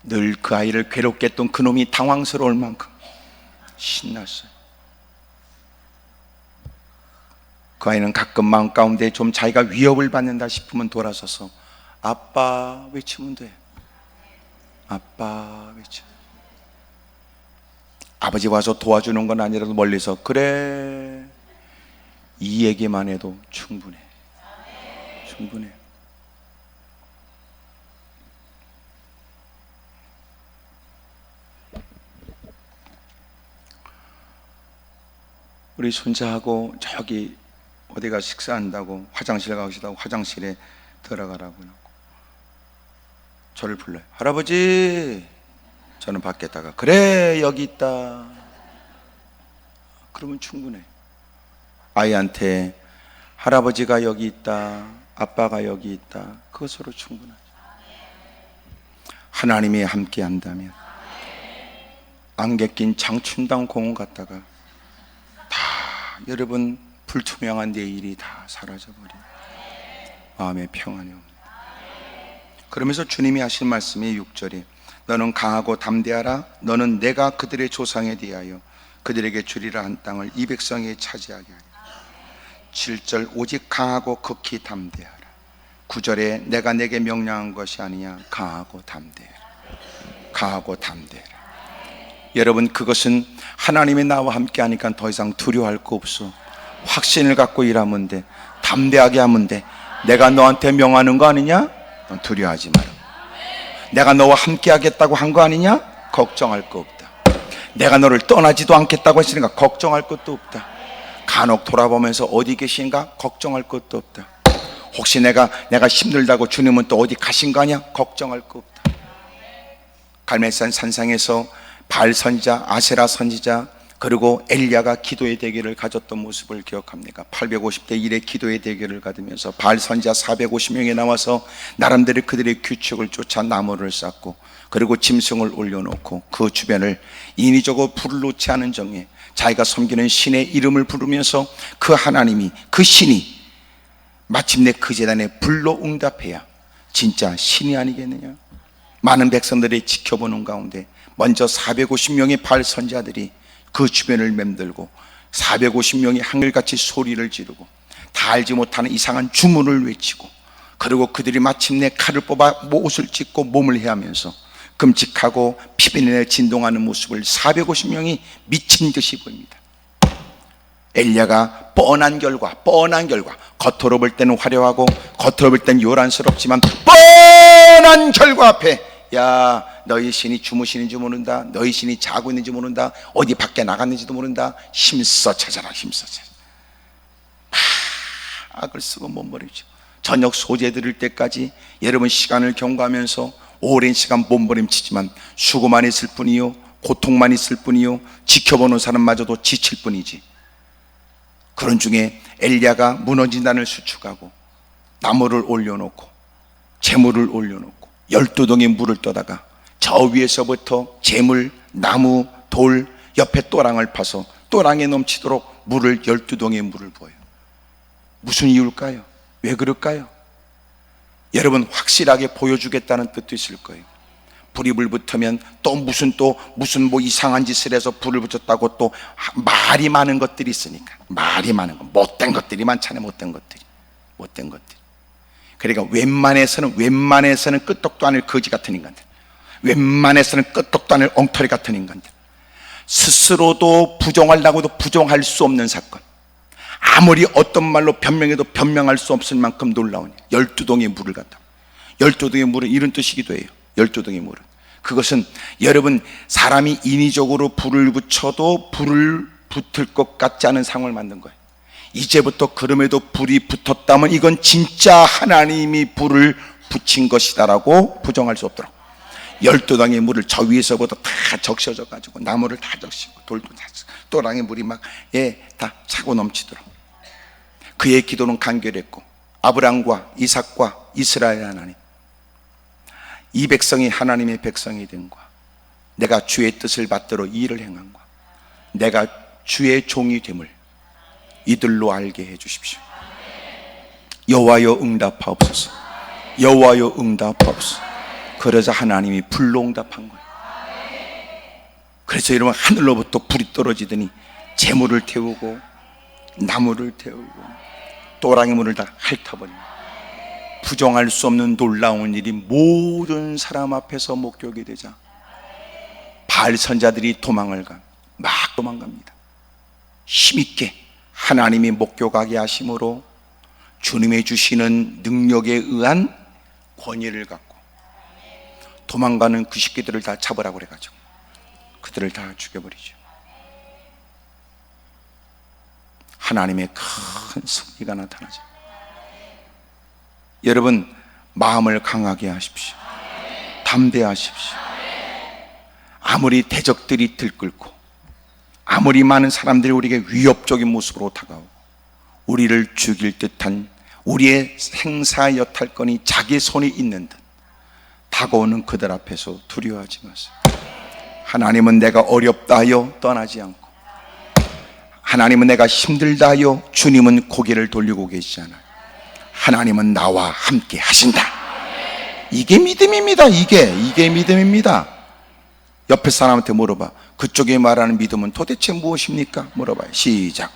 늘 그 아이를 괴롭게 했던 그놈이 당황스러울 만큼 신났어요. 그 아이는 가끔 마음 가운데 좀 자기가 위협을 받는다 싶으면 돌아서서 아빠 외치면 돼. 아빠 외쳐. 아버지 와서 도와주는 건 아니라도 멀리서 그래, 이 얘기만 해도 충분해. 충분해. 우리 손자하고 저기 어디가 식사한다고 화장실 가시다고 화장실에 들어가라고 하고 저를 불러요. 할아버지. 저는 밖에다가 그래 여기 있다. 그러면 충분해. 아이한테 할아버지가 여기 있다, 아빠가 여기 있다, 그것으로 충분하죠. 하나님이 함께 한다면 안개 낀 장춘당 공원 갔다가 다 여러분 불투명한 내일이 다 사라져버려요. 마음의 평안이 옵니다. 그러면서 주님이 하신 말씀이 6절에 너는 강하고 담대하라. 너는 내가 그들의 조상에 대하여 그들에게 주리라 한 땅을 이 백성이 차지하게 하리라. 7절 오직 강하고 극히 담대하라. 9절에 내가 내게 명령한 것이 아니냐. 강하고 담대하라. 강하고 담대하라. 여러분 그것은 하나님이 나와 함께 하니까 더 이상 두려워할 거 없어. 확신을 갖고 일하면 돼. 담대하게 하면 돼. 내가 너한테 명하는 거 아니냐? 넌 두려워하지 마라. 내가 너와 함께 하겠다고 한 거 아니냐? 걱정할 거 없다. 내가 너를 떠나지도 않겠다고 했으니까 걱정할 것도 없다. 간혹 돌아보면서 어디 계신가? 걱정할 것도 없다. 혹시 내가 힘들다고 주님은 또 어디 가신 거 아니야? 걱정할 거 없다. 갈멜산 산상에서 바알 선지자, 아세라 선지자, 그리고 엘리야가 기도의 대결을 가졌던 모습을 기억합니까? 850대 1의 기도의 대결을 가지면서 바알 선지자 450명이 나와서 나름대로 그들의 규칙을 쫓아 나무를 쌓고 그리고 짐승을 올려놓고 그 주변을 인위적으로 불을 놓지 않은 정에 자기가 섬기는 신의 이름을 부르면서 그 하나님이, 그 신이 마침내 그 제단에 불로 응답해야 진짜 신이 아니겠느냐. 많은 백성들이 지켜보는 가운데 먼저 450명의 바알 선지자들이 그 주변을 맴돌고 450명이 한결같이 소리를 지르고 다 알지 못하는 이상한 주문을 외치고 그리고 그들이 마침내 칼을 뽑아 옷을 찢고 몸을 헤하면서 끔찍하고 피비린내 진동하는 모습을 450명이 미친 듯이 보입니다. 엘리야가 뻔한 결과 겉으로 볼 때는 화려하고 겉으로 볼 때는 요란스럽지만 뻔한 결과 앞에 야, 너희 신이 주무시는지 모른다, 너희 신이 자고 있는지 모른다, 어디 밖에 나갔는지도 모른다, 힘써 찾아라, 힘써 찾아라. 악을 쓰고 몸부림치고 저녁 소재 들을 때까지 여러분 시간을 경과하면서 오랜 시간 몸부림치지만 수고만 있을 뿐이요, 고통만 있을 뿐이요, 지켜보는 사람마저도 지칠 뿐이지. 그런 중에 엘리야가 무너진 단을 수축하고 나무를 올려놓고 재물을 올려놓고 12동의 물을 떠다가 저 위에서부터 재물, 나무, 돌 옆에 또랑을 파서 또랑에 넘치도록 물을 12동의 물을 부어요. 무슨 이유일까요? 왜 그럴까요? 여러분, 확실하게 보여주겠다는 뜻도 있을 거예요. 불이 붙으면 또 무슨 뭐 이상한 짓을 해서 불을 붙였다고 또 말이 많은 것들이 있으니까. 말이 많은 거, 못된 것들이 많잖아요. 못된 것들이. 그러니까 웬만해서는 끄떡도 않을 거지 같은 인간들, 웬만해서는 끄떡도 않을 엉터리 같은 인간들, 스스로도 부정하려고도 부정할 수 없는 사건, 아무리 어떤 말로 변명해도 변명할 수 없을 만큼 놀라운 12동의 물을 갖다. 12동의 물은 이런 뜻이기도 해요. 12동의 물은, 그것은 여러분, 사람이 인위적으로 불을 붙여도 불을 붙을 것 같지 않은 상황을 만든 거예요. 이제부터 그럼에도 불이 붙었다면 이건 진짜 하나님이 불을 붙인 것이다라고 부정할 수 없도록 12동의 물을 저 위에서부터 다 적셔져 가지고 나무를 다 적시고 돌도 다 또랑의 물이 막 다 차고 넘치도록. 그의 기도는 간결했고 아브람과 이삭과 이스라엘 하나님, 이 백성이 하나님의 백성이 된과 내가 주의 뜻을 받들어 일을 행한과 내가 주의 종이 됨을 이들로 알게 해 주십시오. 여호와여 응답하옵소서. 여호와여 응답하옵소서. 그러자 하나님이 불로 응답한 거예요. 그래서 여러분, 하늘로부터 불이 떨어지더니 재물을 태우고 나무를 태우고 또랑의 물을 다 핥아버립니다. 부정할 수 없는 놀라운 일이 모든 사람 앞에서 목격이 되자 바알 선자들이 막 도망갑니다. 힘있게 하나님이 목격하게 하심으로 주님의 주시는 능력에 의한 권위를 갖고 도망가는 그 새끼들을 다 잡으라고 그래가지고 그들을 다 죽여버리죠. 하나님의 큰 승리가 나타나죠. 여러분, 마음을 강하게 하십시오. 담대하십시오. 아무리 대적들이 들끓고 아무리 많은 사람들이 우리에게 위협적인 모습으로 다가오고 우리를 죽일 듯한 우리의 생사 여탈권이 자기 손에 있는 듯 다가오는 그들 앞에서 두려워하지 마세요. 하나님은 내가 어렵다 하여 떠나지 않고, 하나님은 내가 힘들다 하여 주님은 고개를 돌리고 계시지 않아요. 하나님은 나와 함께 하신다. 이게 믿음입니다. 이게 믿음입니다. 옆에 사람한테 물어봐. 그쪽에 말하는 믿음은 도대체 무엇입니까? 물어봐요. 시작.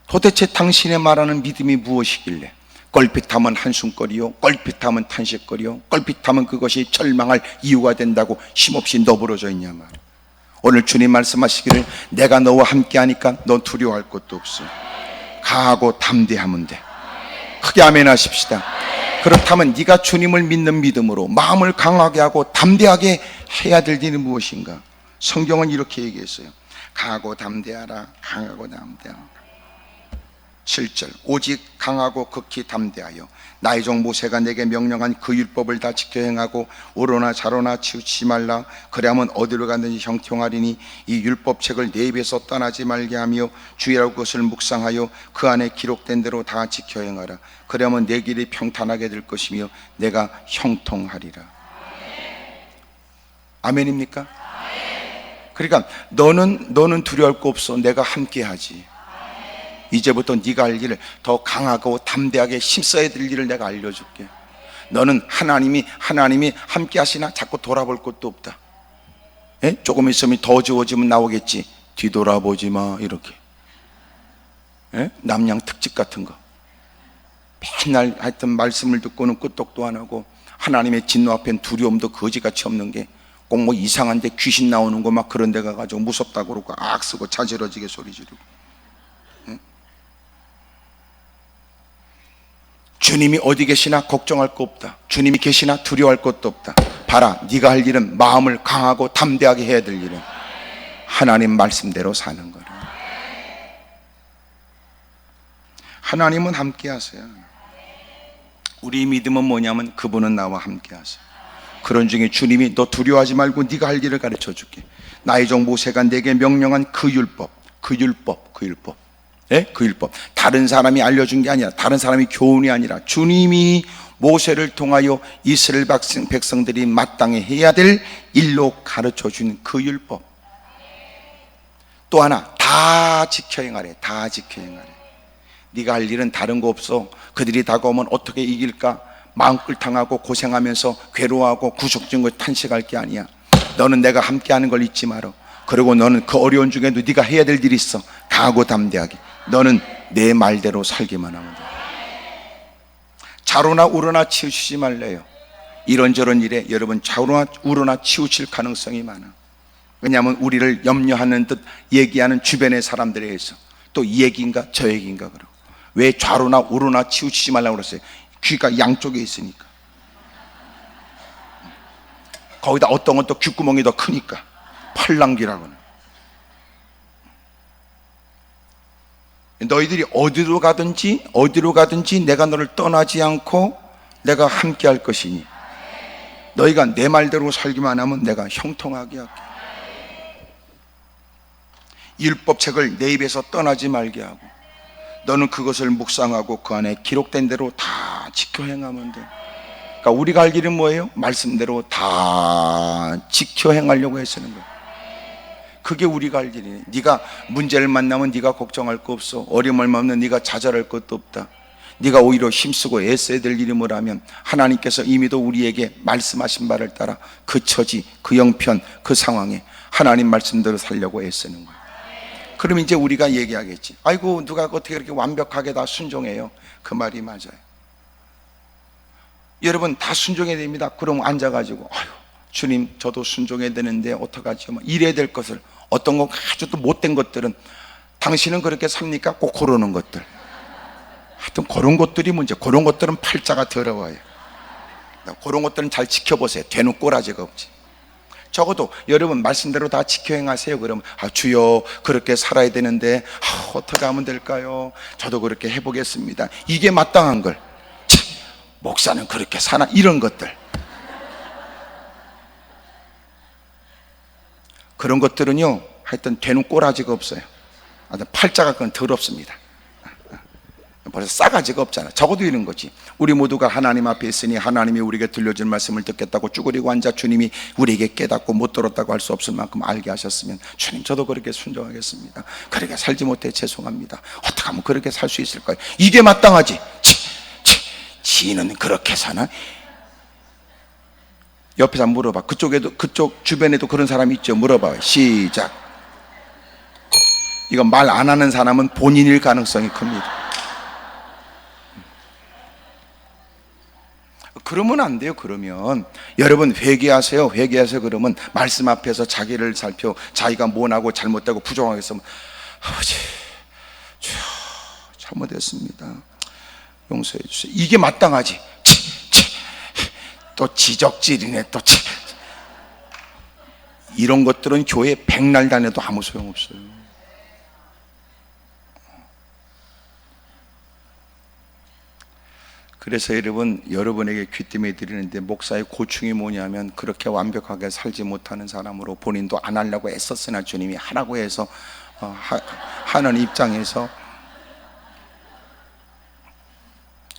도대체 당신의 말하는 믿음이 무엇이길래 껄핏하면 한숨거리요, 껄핏하면 탄식거리요, 껄핏하면 그것이 절망할 이유가 된다고 힘없이 너부러져 있냐 말이야. 오늘 주님 말씀하시기를 내가 너와 함께 하니까 넌 두려워할 것도 없어. 강하고 담대하면 돼. 크게 아멘 하십시다. 그렇다면 네가 주님을 믿는 믿음으로 마음을 강하게 하고 담대하게 해야 될 일은 무엇인가? 성경은 이렇게 얘기했어요. 강하고 담대하라. 강하고 담대하라. 7절, 오직 강하고 극히 담대하여 나의 종 모세가 내게 명령한 그 율법을 다 지켜 행하고 오로나 자로나 치우치지 말라. 그래야면 어디로 가든지 형통하리니 이 율법책을 내 입에서 떠나지 말게 하며 주의라고 그것을 묵상하여 그 안에 기록된 대로 다 지켜 행하라. 그래야면 내 길이 평탄하게 될 것이며 내가 형통하리라. 아멘입니까? 그러니까 너는 두려울 거 없어. 내가 함께 하지. 이제부터 네가 할 일을 더 강하고 담대하게 힘써야 될 일을 내가 알려줄게. 너는 하나님이 함께 하시나 자꾸 돌아볼 것도 없다. 조금 있으면 더 어지러워지면 나오겠지. 뒤돌아보지 마. 이렇게 남양 특집 같은 거 맨날 하여튼 말씀을 듣고는 끄떡도 안 하고 하나님의 진노 앞엔 두려움도 거지같이 없는 게 꼭 뭐 이상한데 귀신 나오는 거 막 그런 데 가가지고 무섭다고 그러고 악 쓰고 자지러지게 소리 지르고. 주님이 어디 계시나 걱정할 거 없다. 주님이 계시나 두려워할 것도 없다. 봐라, 네가 할 일은 마음을 강하고 담대하게 해야 될 일은 하나님 말씀대로 사는 거라. 하나님은 함께 하세요. 우리 믿음은 뭐냐면 그분은 나와 함께 하세요. 그런 중에 주님이 너 두려워하지 말고 네가 할 일을 가르쳐 줄게. 나의 종 모세가 내게 명령한 그 율법. 예? 그 율법. 다른 사람이 알려준 게 아니라, 다른 사람이 교훈이 아니라 주님이 모세를 통하여 이스라엘 백성들이 마땅히 해야 될 일로 가르쳐 준 그 율법. 또 하나, 다 지켜 행하래. 다 지켜 행하래. 네가 할 일은 다른 거 없어. 그들이 다가오면 어떻게 이길까? 마음꿀 당하고 고생하면서 괴로워하고 구속진 걸 탄식할 게 아니야. 너는 내가 함께하는 걸 잊지 마라. 그리고 너는 그 어려운 중에도 네가 해야 될 일이 있어. 강하고 담대하게. 너는 내 말대로 살기만 하면 돼. 좌로나 우로나 치우치지 말래요. 이런저런 일에 여러분 좌로나 우로나 치우칠 가능성이 많아. 왜냐하면 우리를 염려하는 듯 얘기하는 주변의 사람들에 의해서 또 이 얘기인가 저 얘기인가 그러고. 왜 좌로나 우로나 치우치지 말라고 그랬어요? 귀가 양쪽에 있으니까. 거기다 어떤 건 또 귓구멍이 더 크니까. 팔랑귀라고는. 너희들이 어디로 가든지 내가 너를 떠나지 않고 내가 함께 할 것이니 너희가 내 말대로 살기만 하면 내가 형통하게 할게. 율법책을 내 입에서 떠나지 말게 하고 너는 그것을 묵상하고 그 안에 기록된 대로 다 지켜 행하면 돼. 그러니까 우리가 할 일은 뭐예요? 말씀대로 다 지켜 행하려고 애쓰는 거야. 그게 우리가 할 일이네. 네가 문제를 만나면 네가 걱정할 거 없어. 어려움을 만나면 네가 좌절할 것도 없다. 네가 오히려 힘쓰고 애써야 될 일이 뭐라면 하나님께서 이미도 우리에게 말씀하신 바를 따라 그 처지, 그 형편, 그 상황에 하나님 말씀대로 살려고 애쓰는 거야. 그럼 이제 우리가 얘기하겠지. 아이고 누가 어떻게 그렇게 완벽하게 다 순종해요? 그 말이 맞아요. 여러분 다 순종해야 됩니다. 그럼 앉아가지고 아유 주님 저도 순종해야 되는데 어떡하죠? 이래야 될 것을 어떤 거 아주 또 못된 것들은 당신은 그렇게 삽니까? 꼭 고르는 것들. 하여튼 그런 것들이 문제. 그런 것들은 팔자가 더러워요. 그런 것들은 잘 지켜보세요. 되는 꼬라지가 없지. 적어도 여러분 말씀대로 다 지켜 행하세요. 그러면 주여 그렇게 살아야 되는데 어떻게 하면 될까요? 저도 그렇게 해보겠습니다. 이게 마땅한 걸. 참, 목사는 그렇게 사나? 이런 것들. 그런 것들은요 하여튼 되는 꼬라지가 없어요. 팔자가 그건 더럽습니다. 벌써 싸가지가 없잖아. 적어도 이런 거지. 우리 모두가 하나님 앞에 있으니 하나님이 우리에게 들려준 말씀을 듣겠다고 쭈그리고 앉아 주님이 우리에게 깨닫고 못 들었다고 할 수 없을 만큼 알게 하셨으면 주님 저도 그렇게 순종하겠습니다. 그렇게 살지 못해 죄송합니다. 어떻게 하면 그렇게 살 수 있을까요? 이게 마땅하지. 지는 그렇게 사나? 옆에서 물어봐. 그쪽 주변에도 그런 사람이 있죠? 물어봐요. 시작. 이거 말 안 하는 사람은 본인일 가능성이 큽니다. 그러면 안 돼요. 그러면 여러분 회개하세요. 그러면 말씀 앞에서 자기를 살펴 자기가 못하고 잘못되고 부정하겠으면 아버지 주여 잘못했습니다. 용서해 주세요. 이게 마땅하지. 또 지적질이네. 또 이런 것들은 교회 백날 다녀도 아무 소용없어요. 그래서 여러분에게 귀띔해 드리는데 목사의 고충이 뭐냐면 그렇게 완벽하게 살지 못하는 사람으로 본인도 안 하려고 애썼으나 주님이 하라고 해서 하는 입장에서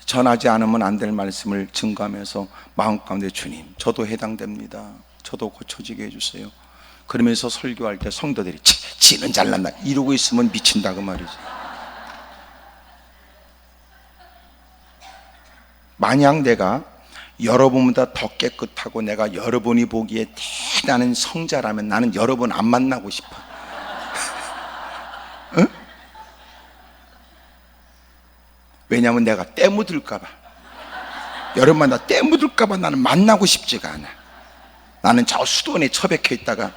전하지 않으면 안 될 말씀을 증거하면서 마음 가운데 주님 저도 해당됩니다. 저도 고쳐지게 해주세요. 그러면서 설교할 때 성도들이 지는 잘난다 이러고 있으면 미친다 그 말이지. 만약 내가 여러분보다 더 깨끗하고 내가 여러분이 보기에 대단한 성자라면 나는 여러분 안 만나고 싶어. 응? 왜냐하면 내가 때 묻을까봐. 여러분만 나 때 묻을까봐 나는 만나고 싶지가 않아. 나는 저 수도원에 처박혀 있다가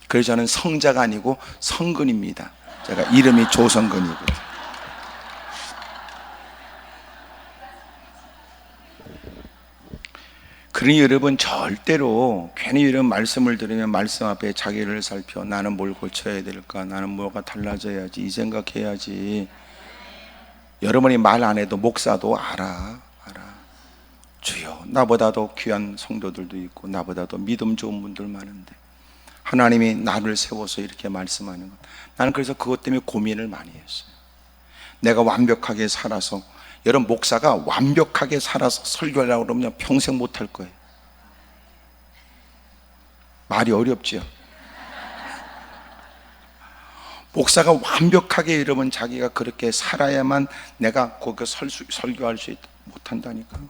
그래서 저는 성자가 아니고 성근입니다. 제가 이름이 조성근이거든요. 그러니 여러분 절대로 괜히 이런 말씀을 들으면 말씀 앞에 자기를 살펴 나는 뭘 고쳐야 될까, 나는 뭐가 달라져야지 이 생각해야지. 여러분이 말 안 해도 목사도 알아. 주여, 나보다도 귀한 성도들도 있고 나보다도 믿음 좋은 분들 많은데 하나님이 나를 세워서 이렇게 말씀하는 것, 나는 그래서 그것 때문에 고민을 많이 했어요. 내가 완벽하게 살아서, 여러분 목사가 완벽하게 살아서 설교하려고 그러면 평생 못할 거예요. 말이 어렵지요. 목사가 완벽하게 여러분 자기가 그렇게 살아야만 내가 거기 설교할 수 못한다니까요.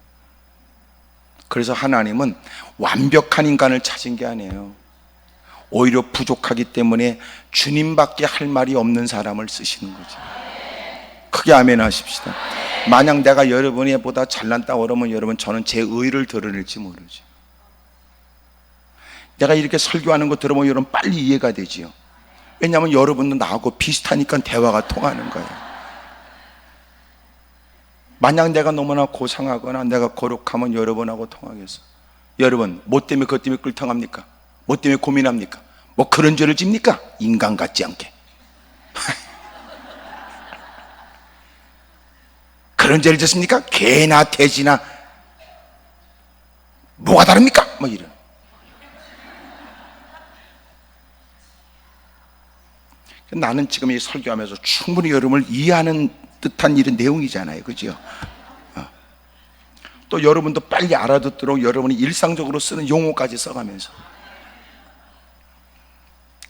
그래서 하나님은 완벽한 인간을 찾은 게 아니에요. 오히려 부족하기 때문에 주님밖에 할 말이 없는 사람을 쓰시는 거죠. 크게 아멘 하십시다. 만약 내가 여러분이 보다 잘난다고 그러면 여러분 저는 제 의를 드러낼지 모르죠. 내가 이렇게 설교하는 거 들어보면 여러분 빨리 이해가 되지요. 왜냐하면 여러분도 나하고 비슷하니까 대화가 통하는 거예요. 만약 내가 너무나 고상하거나 내가 거룩하면 여러분하고 통하겠어? 여러분 뭐 때문에 그것 때문에 끌통합니까? 뭐 때문에 고민합니까? 뭐 그런 죄를 집니까? 인간 같지 않게. 그런 죄를 짓습니까? 개나 돼지나 뭐가 다릅니까? 뭐 이런. 나는 지금 이 설교하면서 충분히 여러분을 이해하는 듯한 이런 내용이잖아요, 그죠? 또 여러분도 빨리 알아듣도록 여러분이 일상적으로 쓰는 용어까지 써가면서,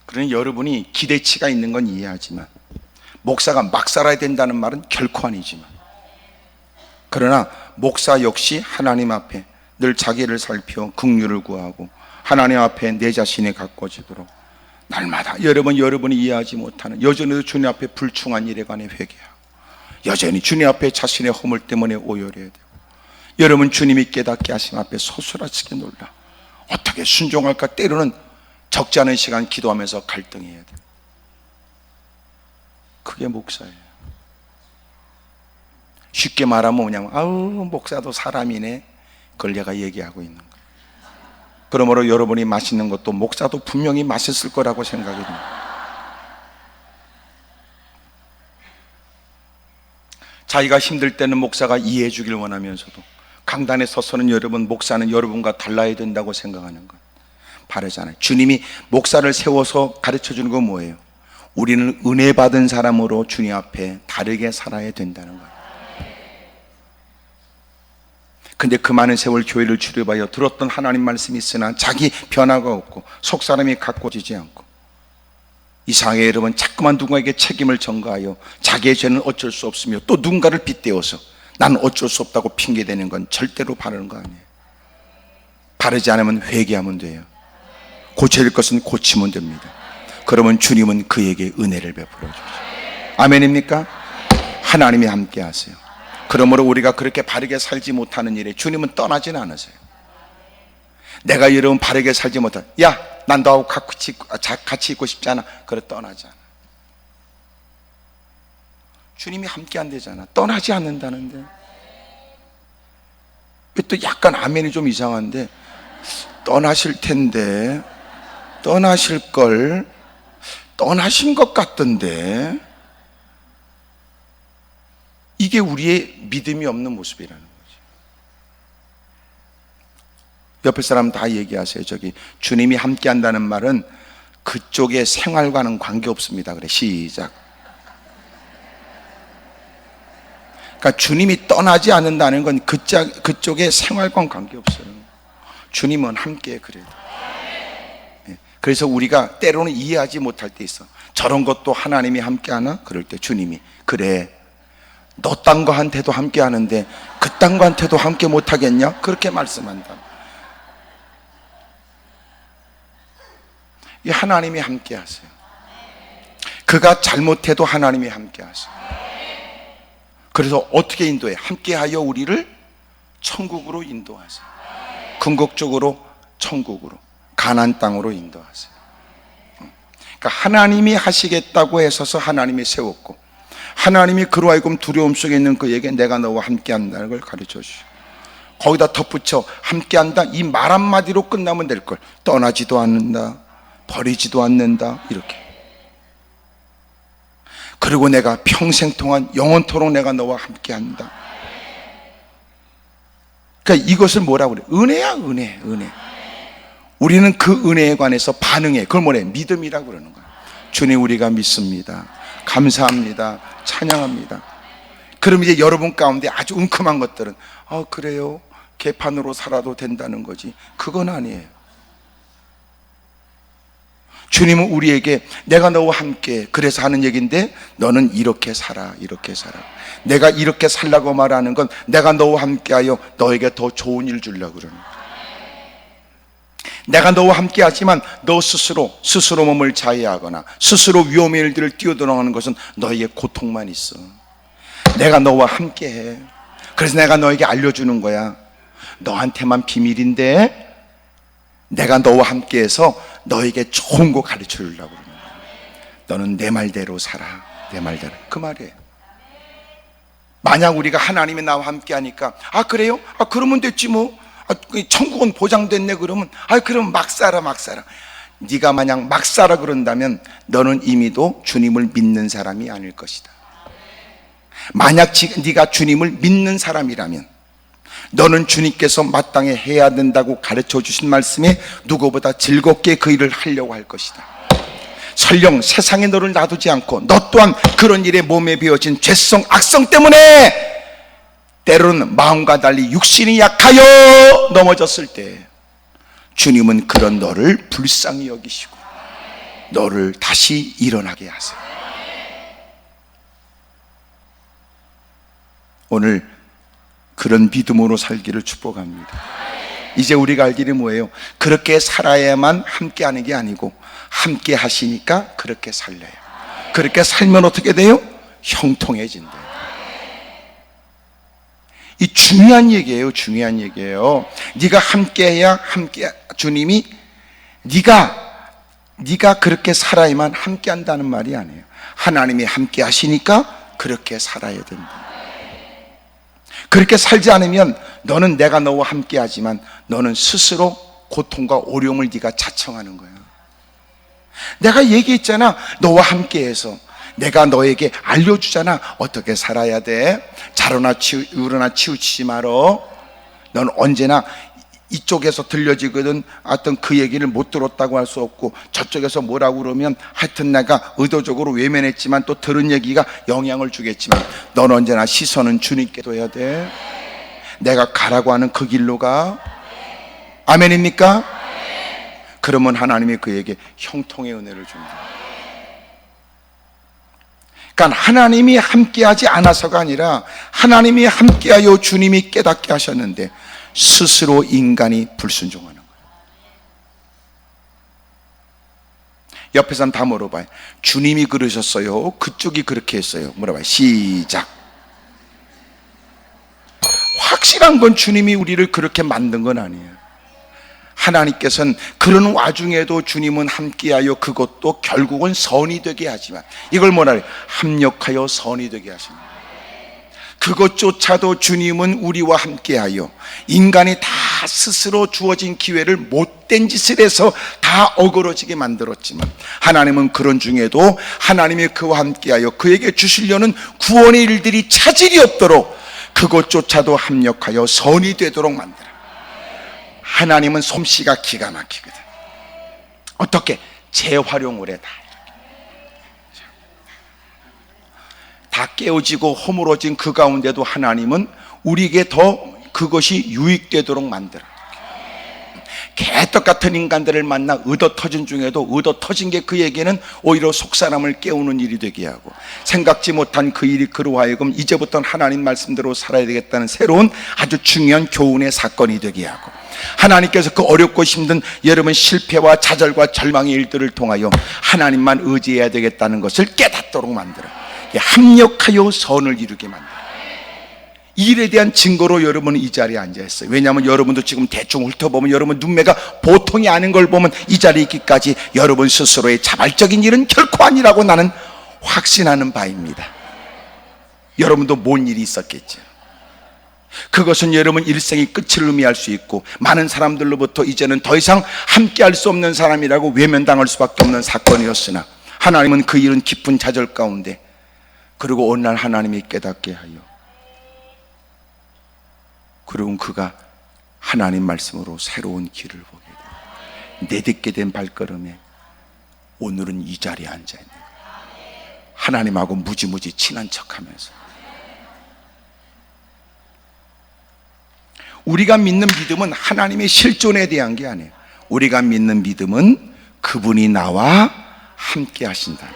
그러니 여러분이 기대치가 있는 건 이해하지만 목사가 막 살아야 된다는 말은 결코 아니지만, 그러나 목사 역시 하나님 앞에 늘 자기를 살펴 긍휼을 구하고 하나님 앞에 내 자신이 가꿔지도록 날마다 여러분이 이해하지 못하는, 여전히도 주님 앞에 불충한 일에 관해 회개하고, 여전히 주님 앞에 자신의 허물 때문에 오열해야 되고, 여러분 주님이 깨닫게 하심 앞에 소스라치게 놀라 어떻게 순종할까, 때로는 적지 않은 시간 기도하면서 갈등해야 돼요. 그게 목사예요. 쉽게 말하면 뭐냐면 아우 목사도 사람이네, 그걸 내가 얘기하고 있는 거예요. 그러므로 여러분이 맛있는 것도 목사도 분명히 맛있을 거라고 생각이 듭니다. 자기가 힘들 때는 목사가 이해해 주길 원하면서도 강단에 서서는 여러분 목사는 여러분과 달라야 된다고 생각하는 것 바르잖아요. 주님이 목사를 세워서 가르쳐 주는 건 뭐예요? 우리는 은혜 받은 사람으로 주님 앞에 다르게 살아야 된다는 거예요. 근데 그 많은 세월 교회를 주류하여 들었던 하나님 말씀이 있으나 자기 변화가 없고 속사람이 가꿔지지 않고, 이상하게 여러분 자꾸만 누군가에게 책임을 전가하여 자기의 죄는 어쩔 수 없으며 또 누군가를 빗대어서 나는 어쩔 수 없다고 핑계대는 건 절대로 바르는 거 아니에요. 바르지 않으면 회개하면 돼요. 고쳐야 될 것은 고치면 됩니다. 그러면 주님은 그에게 은혜를 베풀어 주죠. 아멘입니까? 하나님이 함께 하세요. 그러므로 우리가 그렇게 바르게 살지 못하는 일에 주님은 떠나지는 않으세요. 내가 여러분 바르게 살지 못한, 야, 난 너하고 같이 있고 싶지 않아. 그래 떠나지 않아. 주님이 함께 안 되잖아. 떠나지 않는다는데. 또 약간 아멘이 좀 이상한데, 떠나실 텐데, 떠나실 걸, 떠나신 것 같던데. 이게 우리의 믿음이 없는 모습이라는 거죠. 옆에 사람 다 얘기하세요. 저기 주님이 함께 한다는 말은 그쪽의 생활과는 관계없습니다. 그래, 시작. 그러니까 주님이 떠나지 않는다는 건 그쪽의 생활과는 관계없어요. 주님은 함께 그래요. 그래서 우리가 때로는 이해하지 못할 때 있어. 저런 것도 하나님이 함께 하나? 그럴 때 주님이 그래, 너 딴 거한테도 함께 하는데 그 딴 거한테도 함께 못하겠냐? 그렇게 말씀한다. 이 하나님이 함께 하세요. 그가 잘못해도 하나님이 함께 하세요. 그래서 어떻게 인도해? 함께하여 우리를 천국으로 인도하세요. 궁극적으로 천국으로, 가나안 땅으로 인도하세요. 그러니까 하나님이 하시겠다고 해서서 하나님이 세웠고, 하나님이 그로 하여금 두려움 속에 있는 그에게 내가 너와 함께 한다는 걸 가르쳐 주시고, 거기다 덧붙여 함께한다 이 말 한마디로 끝나면 될 걸. 떠나지도 않는다, 버리지도 않는다, 이렇게. 그리고 내가 평생 동안 영원토록 내가 너와 함께한다. 그러니까 이것을 뭐라고 그래? 은혜야, 은혜. 우리는 그 은혜에 관해서 반응해. 그걸 뭐래? 믿음이라고 그러는 거야. 주님, 우리가 믿습니다. 감사합니다. 찬양합니다. 그럼 이제 여러분 가운데 아주 웅큼한 것들은 그래요? 개판으로 살아도 된다는 거지. 그건 아니에요. 주님은 우리에게 내가 너와 함께, 그래서 하는 얘기인데 너는 이렇게 살아, 이렇게 살아. 내가 이렇게 살라고 말하는 건 내가 너와 함께하여 너에게 더 좋은 일 주려고 그러는 거야. 내가 너와 함께 하지만 너 스스로 몸을 자해하거나 스스로 위험의 일들을 뛰어들어가는 것은 너에게 고통만 있어. 내가 너와 함께 해. 그래서 내가 너에게 알려주는 거야. 너한테만 비밀인데 내가 너와 함께 해서 너에게 좋은 거 가르쳐 주려고 그러는 거야. 너는 내 말대로 살아. 내 말대로. 그 말이에요. 만약 우리가 하나님이 나와 함께 하니까 그래요? 그러면 됐지 뭐. 천국은 보장됐네. 그러면 그럼 막 살아. 네가 만약 막 살아 그런다면 너는 이미도 주님을 믿는 사람이 아닐 것이다. 만약 네가 주님을 믿는 사람이라면 너는 주님께서 마땅히 해야 된다고 가르쳐 주신 말씀에 누구보다 즐겁게 그 일을 하려고 할 것이다. 설령 세상에 너를 놔두지 않고 너 또한 그런 일에 몸에 배어진 죄성, 악성 때문에 때로는 마음과 달리 육신이 약하여 넘어졌을 때 주님은 그런 너를 불쌍히 여기시고 너를 다시 일어나게 하세요. 오늘 그런 믿음으로 살기를 축복합니다. 이제 우리가 알 길이 뭐예요? 그렇게 살아야만 함께하는 게 아니고 함께 하시니까 그렇게 살래요. 그렇게 살면 어떻게 돼요? 형통해진대요. 이 중요한 얘기예요. 중요한 얘기예요. 네가 함께해야 주님이 네가 그렇게 살아야만 함께한다는 말이 아니에요. 하나님이 함께 하시니까 그렇게 살아야 된다. 그렇게 살지 않으면 너는 내가 너와 함께 하지만 너는 스스로 고통과 어려움을 네가 자청하는 거야. 내가 얘기했잖아. 너와 함께해서 내가 너에게 알려주잖아. 어떻게 살아야 돼? 자로나 우러나 치우치지 말어. 넌 언제나 이쪽에서 들려지거든. 어떤 그 얘기를 못 들었다고 할 수 없고 저쪽에서 뭐라고 그러면 하여튼 내가 의도적으로 외면했지만 또 들은 얘기가 영향을 주겠지만 넌 언제나 시선은 주님께 둬야 돼. 내가 가라고 하는 그 길로 가. 아멘입니까? 그러면 하나님이 그에게 형통의 은혜를 준다. 그러니까 하나님이 함께하지 않아서가 아니라 하나님이 함께하여 주님이 깨닫게 하셨는데 스스로 인간이 불순종하는 거예요. 옆에 사람 다 물어봐요. 주님이 그러셨어요? 그쪽이 그렇게 했어요? 물어봐요. 시작. 확실한 건 주님이 우리를 그렇게 만든 건 아니에요. 하나님께서는 그런 와중에도 주님은 함께하여 그것도 결국은 선이 되게 하지만 이걸 뭐라 해요? 합력하여 선이 되게 하시는 거예요. 그것조차도 주님은 우리와 함께하여 인간이 다 스스로 주어진 기회를 못된 짓을 해서 다 어그러지게 만들었지만 하나님은 그런 중에도 하나님이 그와 함께하여 그에게 주시려는 구원의 일들이 차질이 없도록 그것조차도 합력하여 선이 되도록 만들어. 하나님은 솜씨가 기가 막히거든. 어떻게? 재활용을 해. 다 깨어지고 허물어진 그 가운데도 하나님은 우리에게 더 그것이 유익되도록 만들어. 개떡 같은 인간들을 만나 의도 터진 중에도 의도 터진 게 그에게는 오히려 속사람을 깨우는 일이 되게 하고 생각지 못한 그 일이 그로 하여금 이제부터는 하나님 말씀대로 살아야 되겠다는 새로운 아주 중요한 교훈의 사건이 되게 하고 하나님께서 그 어렵고 힘든 여러분 실패와 좌절과 절망의 일들을 통하여 하나님만 의지해야 되겠다는 것을 깨닫도록 만들어 합력하여 선을 이루게 만들어. 이 일에 대한 증거로 여러분은 이 자리에 앉아 있어요. 왜냐하면 여러분도 지금 대충 훑어보면 여러분 눈매가 보통이 아닌 걸 보면 이 자리에 있기까지 여러분 스스로의 자발적인 일은 결코 아니라고 나는 확신하는 바입니다. 여러분도 뭔 일이 있었겠죠. 그것은 여러분 일생의 끝을 의미할 수 있고, 많은 사람들로부터 이제는 더 이상 함께할 수 없는 사람이라고 외면당할 수밖에 없는 사건이었으나, 하나님은 그 일은 깊은 좌절 가운데, 그리고 어느 날 하나님이 깨닫게 하여, 그리고 그가 하나님 말씀으로 새로운 길을 보게 돼. 내딛게 된 발걸음에 오늘은 이 자리에 앉아 있는 거예요. 하나님하고 무지무지 친한 척하면서. 우리가 믿는 믿음은 하나님의 실존에 대한 게 아니에요. 우리가 믿는 믿음은 그분이 나와 함께 하신다.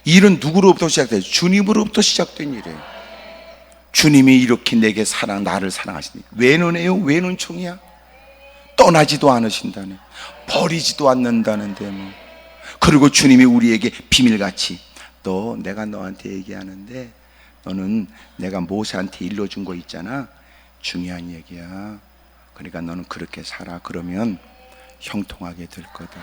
일은 누구로부터 시작돼요? 주님으로부터 시작된 일이에요. 주님이 이렇게 내게 나를 사랑하시니 왜 눈에요? 왜 눈총이야? 떠나지도 않으신다네. 버리지도 않는다는데 뭐. 그리고 주님이 우리에게 비밀같이, 내가 너한테 얘기하는데 너는 내가 모세한테 일러준 거 있잖아, 중요한 얘기야. 그러니까 너는 그렇게 살아. 그러면 형통하게 될 거다.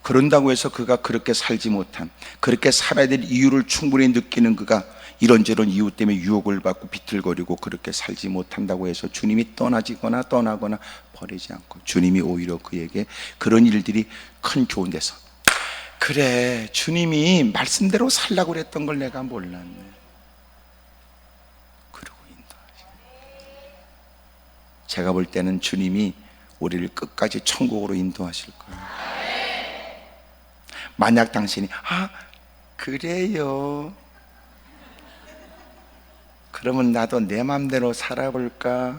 그런다고 해서 그가 그렇게 살지 못한, 그렇게 살아야 될 이유를 충분히 느끼는 그가 이런저런 이유 때문에 유혹을 받고 비틀거리고 그렇게 살지 못한다고 해서 주님이 떠나거나 버리지 않고, 주님이 오히려 그에게 그런 일들이 큰 교훈 돼서, 그래, 주님이 말씀대로 살라고 그랬던 걸 내가 몰랐네. 그러고 인도하시고, 제가 볼 때는 주님이 우리를 끝까지 천국으로 인도하실 거예요. 만약 당신이 그래요, 그러면 나도 내 맘대로 살아볼까?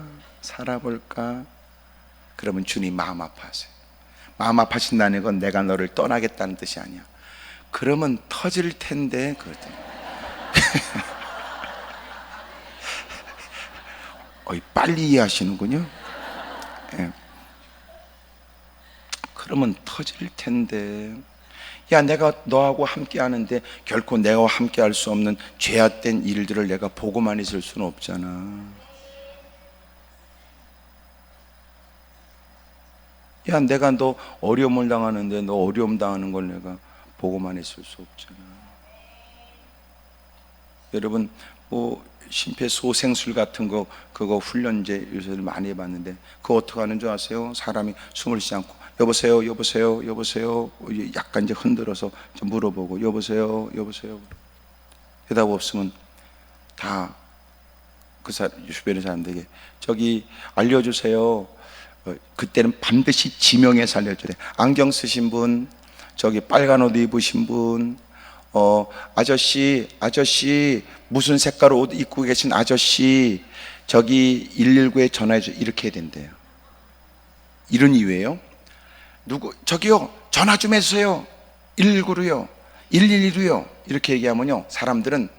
그러면 주님 마음 아파하세요. 마음 아파하신다는 건 내가 너를 떠나겠다는 뜻이 아니야. 그러면 터질 텐데, 그러더니 빨리 이해하시는군요. 예. 그러면 터질 텐데, 야, 내가 너하고 함께 하는데 결코 내가 함께 할 수 없는 죄악된 일들을 내가 보고만 있을 수는 없잖아. 야, 내가 너 어려움을 당하는데 너 어려움 당하는 걸 내가 보고만 있을 수 없잖아. 여러분, 심폐소생술 같은 거, 그거 훈련제 요새 많이 해봤는데, 그거 어떻게 하는 줄 아세요? 사람이 숨을 쉬지 않고 여보세요 약간 이제 흔들어서 좀 물어보고, 여보세요. 대답 없으면 다 그 주변의 사람들에게 저기 알려주세요. 그때는 반드시 지명해서 알려줘야 돼. 안경 쓰신 분, 저기 빨간 옷 입으신 분, 아저씨, 무슨 색깔 옷 입고 계신 아저씨, 저기 119에 전화해줘. 이렇게 해야 된대요. 이런 이유예요. 저기요, 전화 좀 해주세요. 119로요, 112로요. 이렇게 얘기하면요, 사람들은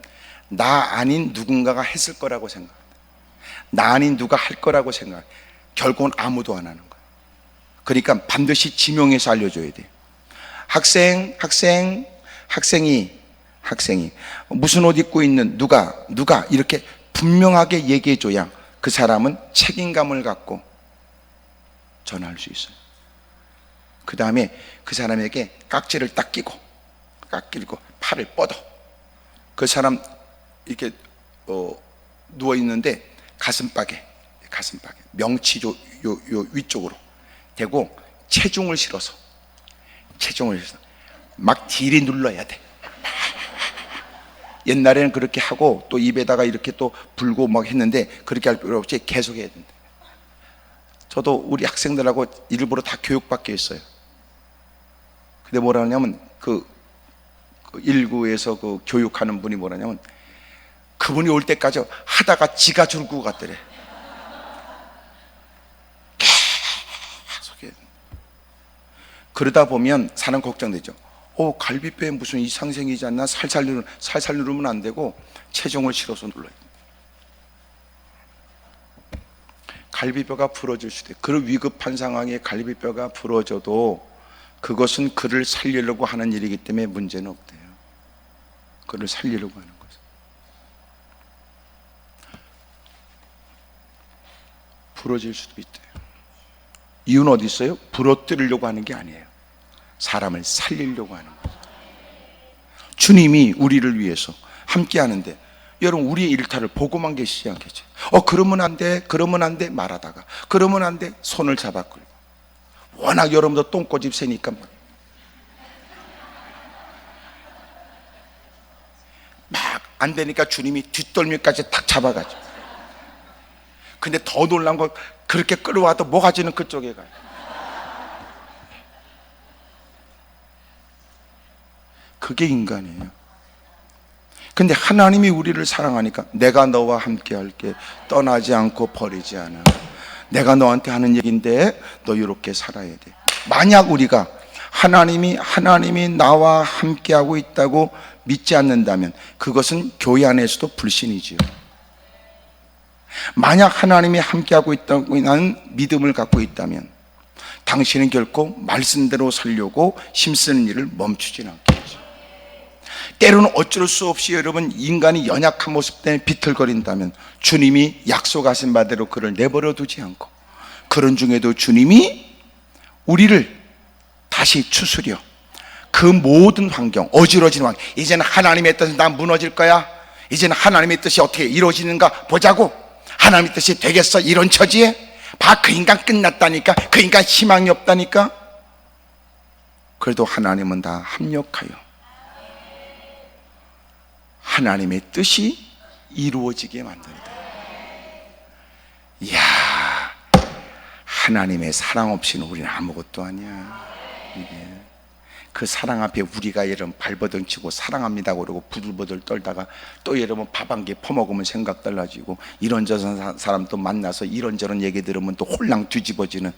나 아닌 누군가가 했을 거라고 생각합니다. 나 아닌 누가 할 거라고 생각해요. 결국은 아무도 안 하는 거예요. 그러니까 반드시 지명해서 알려줘야 돼요. 학생이 무슨 옷 입고 있는 누가 이렇게 분명하게 얘기해줘야 그 사람은 책임감을 갖고 전화할 수 있어요. 그 다음에 그 사람에게 깍지를 딱 끼고 팔을 뻗어. 그 사람 이렇게 누워 있는데 가슴팍에 명치 요 위쪽으로 대고 체중을 실어서 막 딜이 눌러야 돼. 옛날에는 그렇게 하고 또 입에다가 이렇게 또 불고 막 했는데, 그렇게 할 필요 없이 계속 해야 된다. 저도 우리 학생들하고 일부러 다 교육받게 했어요. 근데 뭐라 하냐면, 그 1구에서 그 교육하는 분이 뭐라냐면, 그분이 올 때까지 하다가 지가 죽을 것 같더래. 계속 해야 된다. 그러다 보면 사람 걱정되죠. 갈비뼈에 무슨 이상 생기지 않나? 살살 누르면 안 되고 체중을 실어서 눌러야 됩니다. 갈비뼈가 부러질 수도 있어요. 그런 위급한 상황에 갈비뼈가 부러져도 그것은 그를 살리려고 하는 일이기 때문에 문제는 없대요. 그를 살리려고 하는 거죠. 부러질 수도 있대요. 이유는 어디 있어요? 부러뜨리려고 하는 게 아니에요. 사람을 살리려고 하는 거죠. 주님이 우리를 위해서 함께 하는데, 여러분 우리의 일탈을 보고만 계시지 않겠죠? 그러면 안 돼, 그러면 안 돼 말하다가 그러면 안 돼 손을 잡아 끌고, 워낙 여러분도 똥꼬집 세니까 막 안 되니까 주님이 뒷덜미까지 탁 잡아가지고. 근데 더 놀란 건 그렇게 끌어와도 모가지는 그쪽에 가요. 그게 인간이에요. 근데 하나님이 우리를 사랑하니까 내가 너와 함께 할게, 떠나지 않고 버리지 않아. 내가 너한테 하는 얘기인데 너 이렇게 살아야 돼. 만약 우리가 하나님이 나와 함께하고 있다고 믿지 않는다면 그것은 교회 안에서도 불신이지요. 만약 하나님이 함께하고 있다고 하는 믿음을 갖고 있다면 당신은 결코 말씀대로 살려고 힘쓰는 일을 멈추진 않겠죠. 때로는 어쩔 수 없이 여러분 인간이 연약한 모습 때문에 비틀거린다면 주님이 약속하신 바대로 그를 내버려 두지 않고, 그런 중에도 주님이 우리를 다시 추스려 그 모든 환경, 어지러지는 환경, 이제는 하나님의 뜻은 난 무너질 거야, 이제는 하나님의 뜻이 어떻게 이루어지는가 보자고, 하나님의 뜻이 되겠어 이런 처지에, 봐 그 인간 끝났다니까, 그 인간 희망이 없다니까. 그래도 하나님은 다 합력하여 하나님의 뜻이 이루어지게 만든다. 이야, 하나님의 사랑 없이는 우리는 아무것도 아니야. 이게 그 사랑 앞에 우리가 여러분 발버둥 치고 사랑합니다 그러고 부들부들 떨다가 또 여러분 밥 한 개 퍼먹으면 생각 달라지고, 이런저런 사람 또 만나서 이런저런 얘기 들으면 또 홀랑 뒤집어지는,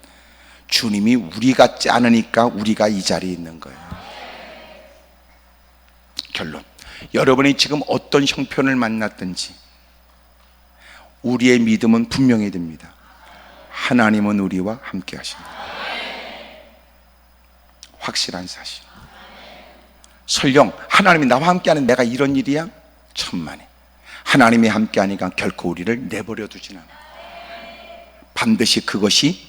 주님이 우리 같지 않으니까 우리가 이 자리에 있는 거예요. 결론, 여러분이 지금 어떤 형편을 만났든지 우리의 믿음은 분명히 됩니다. 하나님은 우리와 함께 하신다. 확실한 사실. 설령 하나님이 나와 함께하는 내가 이런 일이야? 천만에. 하나님이 함께하니까 결코 우리를 내버려 두진 않아. 반드시 그것이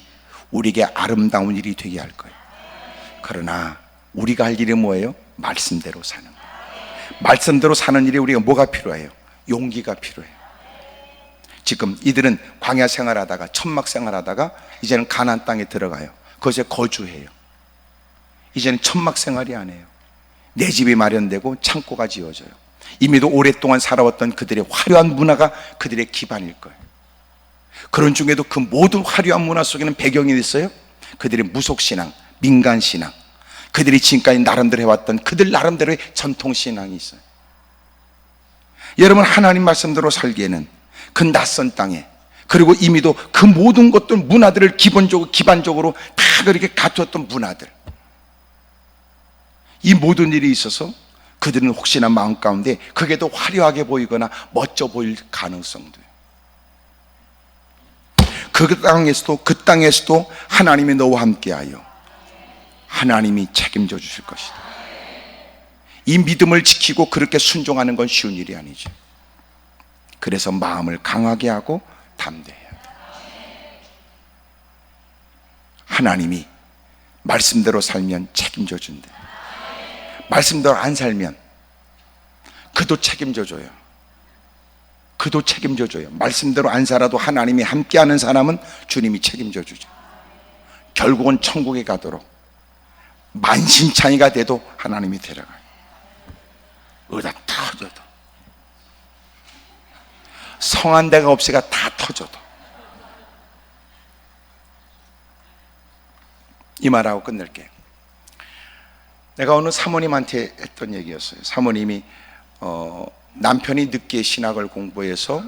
우리에게 아름다운 일이 되게 할 거예요. 그러나 우리가 할 일이 뭐예요? 말씀대로 사는 거예요. 말씀대로 사는 일이 우리가 뭐가 필요해요? 용기가 필요해요. 지금 이들은 광야 생활하다가 천막 생활하다가 이제는 가나안 땅에 들어가요. 그것에 거주해요. 이제는 천막 생활이 아니에요. 내 집이 마련되고 창고가 지어져요. 이미도 오랫동안 살아왔던 그들의 화려한 문화가 그들의 기반일 거예요. 그런 중에도 그 모든 화려한 문화 속에는 배경이 있어요. 그들의 무속신앙, 민간신앙, 그들이 지금까지 나름대로 해왔던 그들 나름대로의 전통신앙이 있어요. 여러분, 하나님 말씀대로 살기에는 그 낯선 땅에, 그리고 이미도 그 모든 것들, 문화들을 기반적으로 다 그렇게 갖췄던 문화들, 이 모든 일이 있어서 그들은 혹시나 마음 가운데 그게 더 화려하게 보이거나 멋져 보일 가능성도, 그 땅에서도 하나님이 너와 함께하여 하나님이 책임져 주실 것이다. 이 믿음을 지키고 그렇게 순종하는 건 쉬운 일이 아니죠. 그래서 마음을 강하게 하고 담대해야 돼. 하나님이 말씀대로 살면 책임져 준대. 말씀대로 안 살면 그도 책임져 줘요. 그도 책임져 줘요. 말씀대로 안 살아도 하나님이 함께하는 사람은 주님이 책임져 주죠. 결국은 천국에 가도록 만신창이가 돼도 하나님이 데려가요. 어디다 터져도, 성한 데가 없이가 다 터져도. 이 말하고 끝낼게요. 내가 어느 사모님한테 했던 얘기였어요. 사모님이 남편이 늦게 신학을 공부해서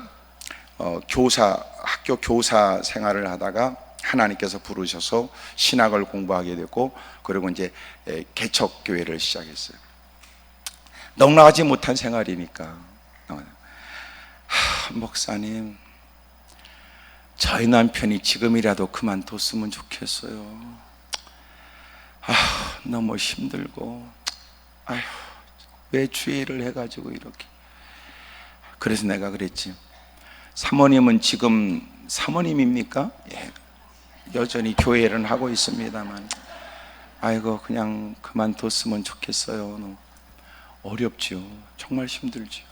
학교 교사 생활을 하다가 하나님께서 부르셔서 신학을 공부하게 됐고, 그리고 이제 개척교회를 시작했어요. 넉넉하지 못한 생활이니까, 목사님, 저희 남편이 지금이라도 그만뒀으면 좋겠어요. 너무 힘들고, 왜 주의를 해가지고 이렇게. 그래서 내가 그랬지, 사모님은 지금 사모님입니까? 예, 여전히 교회를 하고 있습니다만, 그냥 그만뒀으면 좋겠어요. 너무 어렵지요. 정말 힘들지요.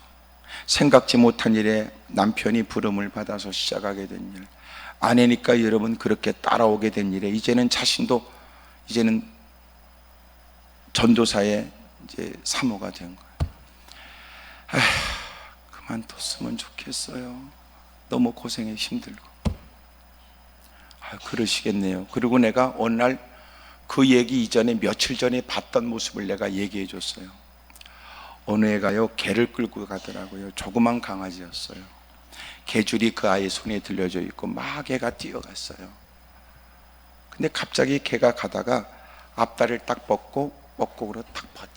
생각지 못한 일에 남편이 부름을 받아서 시작하게 된 일, 아내니까 여러분 그렇게 따라오게 된 일에 이제는 자신도 이제는 전도사의 이제 사모가 된 거예요. 그만뒀으면 좋겠어요. 너무 고생해 힘들고. 그러시겠네요. 그리고 내가 어느 날 그 얘기 이전에 며칠 전에 봤던 모습을 내가 얘기해 줬어요. 어느 애가요 개를 끌고 가더라고요. 조그만 강아지였어요. 개줄이 그 아이 손에 들려져 있고 막 애가 뛰어갔어요. 근데 갑자기 개가 가다가 앞다리를 딱 뻗고 뻗고로 탁 버텨.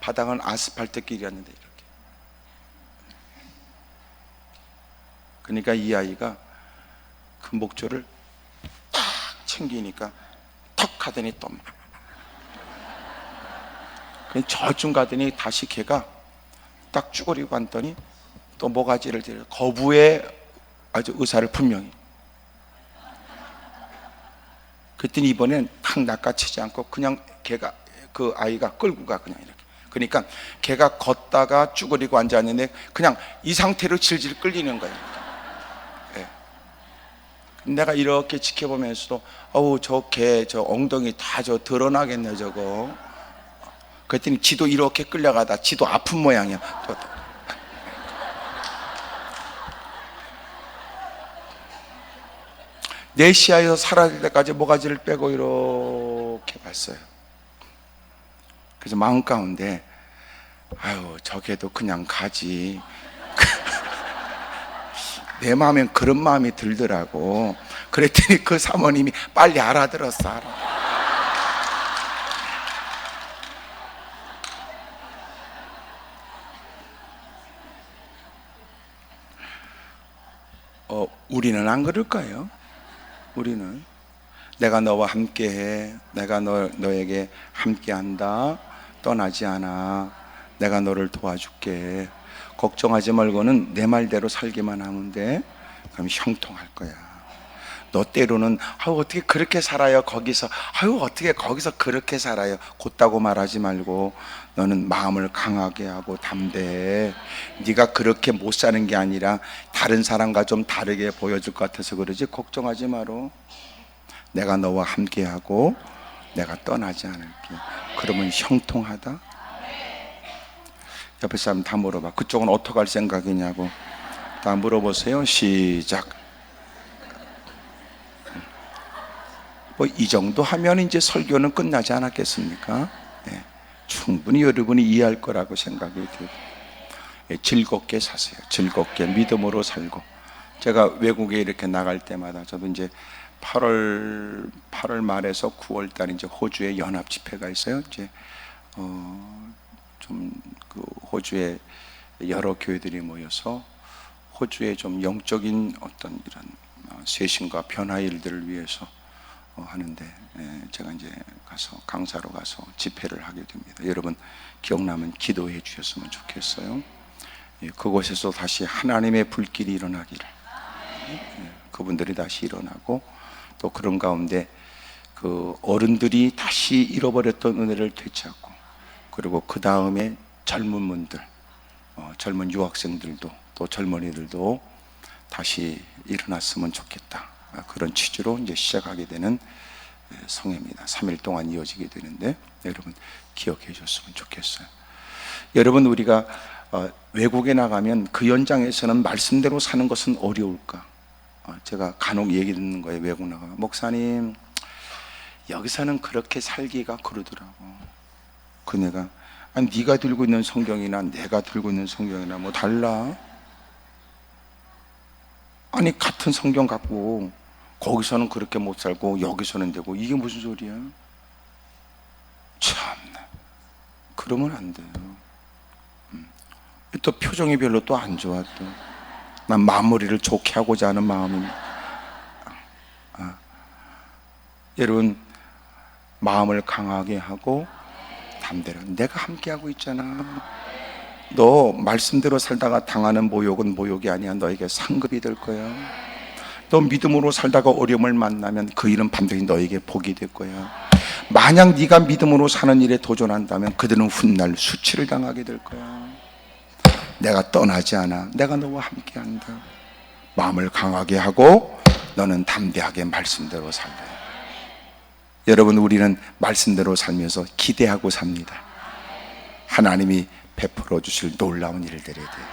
바닥은 아스팔트 길이었는데 이렇게. 그러니까 이 아이가 그 목줄을 탁 챙기니까 턱 하더니 또 저쯤 가더니 다시 걔가 딱 쭈그리고 앉더니 또 모가지를 들여 거부의 아주 의사를 분명히. 그랬더니 이번엔 탁 낚아치지 않고 그냥 걔가 그 아이가 끌고 가 그냥 이렇게. 그러니까 걔가 걷다가 쭈그리고 앉았는데 그냥 이 상태로 질질 끌리는 거예요. 네. 내가 이렇게 지켜보면서도 어우 저 개 저 엉덩이 다 저 드러나겠네 저거. 그랬더니 지도 이렇게 끌려가다 지도 아픈 모양이야. 내시야에서 사라질 때까지 모가지를 빼고 이렇게 봤어요. 그래서 마음 가운데 아유 저게도 그냥 가지. 내 마음엔 그런 마음이 들더라고. 그랬더니 그 사모님이 빨리 알아들었어. 우리는 안 그럴까요? 우리는 내가 너와 함께해, 내가 너에게 함께한다, 떠나지 않아, 내가 너를 도와줄게, 걱정하지 말고는 내 말대로 살기만 하면 돼. 그럼 형통할 거야. 너 때로는 어떻게 그렇게 살아요 거기서, 어떻게 거기서 그렇게 살아요, 곧다고 말하지 말고 너는 마음을 강하게 하고 담대해. 네가 그렇게 못 사는 게 아니라 다른 사람과 좀 다르게 보여줄 것 같아서 그러지 걱정하지 마라. 내가 너와 함께하고 내가 떠나지 않을게. 그러면 형통하다. 옆에 사람 다 물어봐. 그쪽은 어떻게 할 생각이냐고 다 물어보세요. 시작. 뭐 이 정도 하면 이제 설교는 끝나지 않았겠습니까? 네. 충분히 여러분이 이해할 거라고 생각이 들어요. 즐겁게 사세요. 즐겁게 믿음으로 살고. 제가 외국에 이렇게 나갈 때마다 저도 이제 8월 말에서 9월 달 이제 호주에 연합 집회가 있어요. 이제 좀 그 호주에 여러 교회들이 모여서 호주의 좀 영적인 어떤 이런 쇄신과 변화 일들을 위해서 하는데 제가 이제 가서 강사로 가서 집회를 하게 됩니다. 여러분 기억나면 기도해 주셨으면 좋겠어요. 그곳에서 다시 하나님의 불길이 일어나기를, 그분들이 다시 일어나고 또 그런 가운데 그 어른들이 다시 잃어버렸던 은혜를 되찾고, 그리고 그 다음에 젊은 분들, 젊은 유학생들도 또 젊은이들도 다시 일어났으면 좋겠다. 그런 취지로 이제 시작하게 되는 성회입니다. 3일 동안 이어지게 되는데 여러분 기억해 주셨으면 좋겠어요. 여러분 우리가 외국에 나가면 그 현장에서는 말씀대로 사는 것은 어려울까? 제가 간혹 얘기 듣는 거예요. 외국 나가면 목사님 여기서는 그렇게 살기가 그러더라고. 그네가 아니 네가 들고 있는 성경이나 내가 들고 있는 성경이나 뭐 달라? 아니 같은 성경 갖고 거기서는 그렇게 못 살고 여기서는 되고 이게 무슨 소리야? 참나 그러면 안 돼요. 또 표정이 별로 또 안 좋아. 또 난 마무리를 좋게 하고자 하는 마음입니다. 여러분 마음을 강하게 하고 담대로 내가 함께하고 있잖아. 너 말씀대로 살다가 당하는 모욕은 모욕이 아니야. 너에게 상급이 될 거야. 너 믿음으로 살다가 어려움을 만나면 그 일은 반드시 너에게 복이 될 거야. 만약 네가 믿음으로 사는 일에 도전한다면 그들은 훗날 수치를 당하게 될 거야. 내가 떠나지 않아. 내가 너와 함께한다. 마음을 강하게 하고 너는 담대하게 말씀대로 살래. 여러분, 우리는 말씀대로 살면서 기대하고 삽니다. 하나님이 베풀어 주실 놀라운 일들에 대해.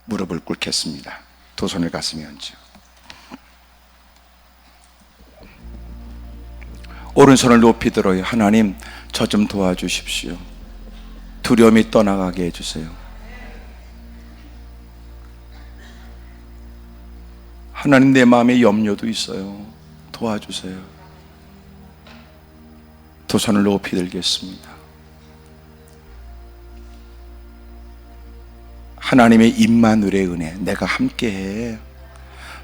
무릎을 꿇겠습니다. 두 손을 가슴에 얹어 오른손을 높이 들어요. 하나님, 저 좀 도와주십시오. 두려움이 떠나가게 해주세요. 하나님, 내 마음에 염려도 있어요. 도와주세요. 두 손을 높이 들겠습니다. 하나님의 임마누엘의 은혜, 내가 함께해.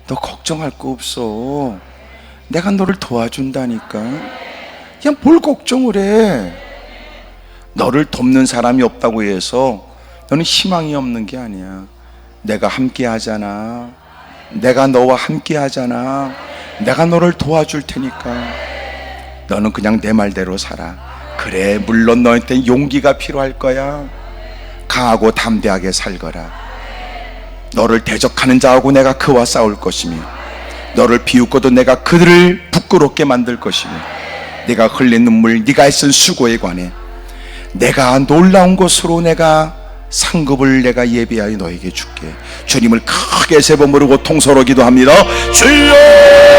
너 걱정할 거 없어. 내가 너를 도와준다니까. 그냥 뭘 걱정을 해. 너를 돕는 사람이 없다고 해서 너는 희망이 없는 게 아니야. 내가 함께 하잖아. 내가 너와 함께 하잖아. 내가 너를 도와줄 테니까 너는 그냥 내 말대로 살아. 그래, 물론 너한테 용기가 필요할 거야. 강하고 담대하게 살거라. 너를 대적하는 자하고 내가 그와 싸울 것이며, 너를 비웃고도 내가 그들을 부끄럽게 만들 것이며, 네가 흘린 눈물, 네가 애쓴 수고에 관해 내가 놀라운 것으로 내가 상급을 내가 예비하여 너에게 줄게. 주님을 크게 세 번 부르고 통서로 기도합니다. 주여!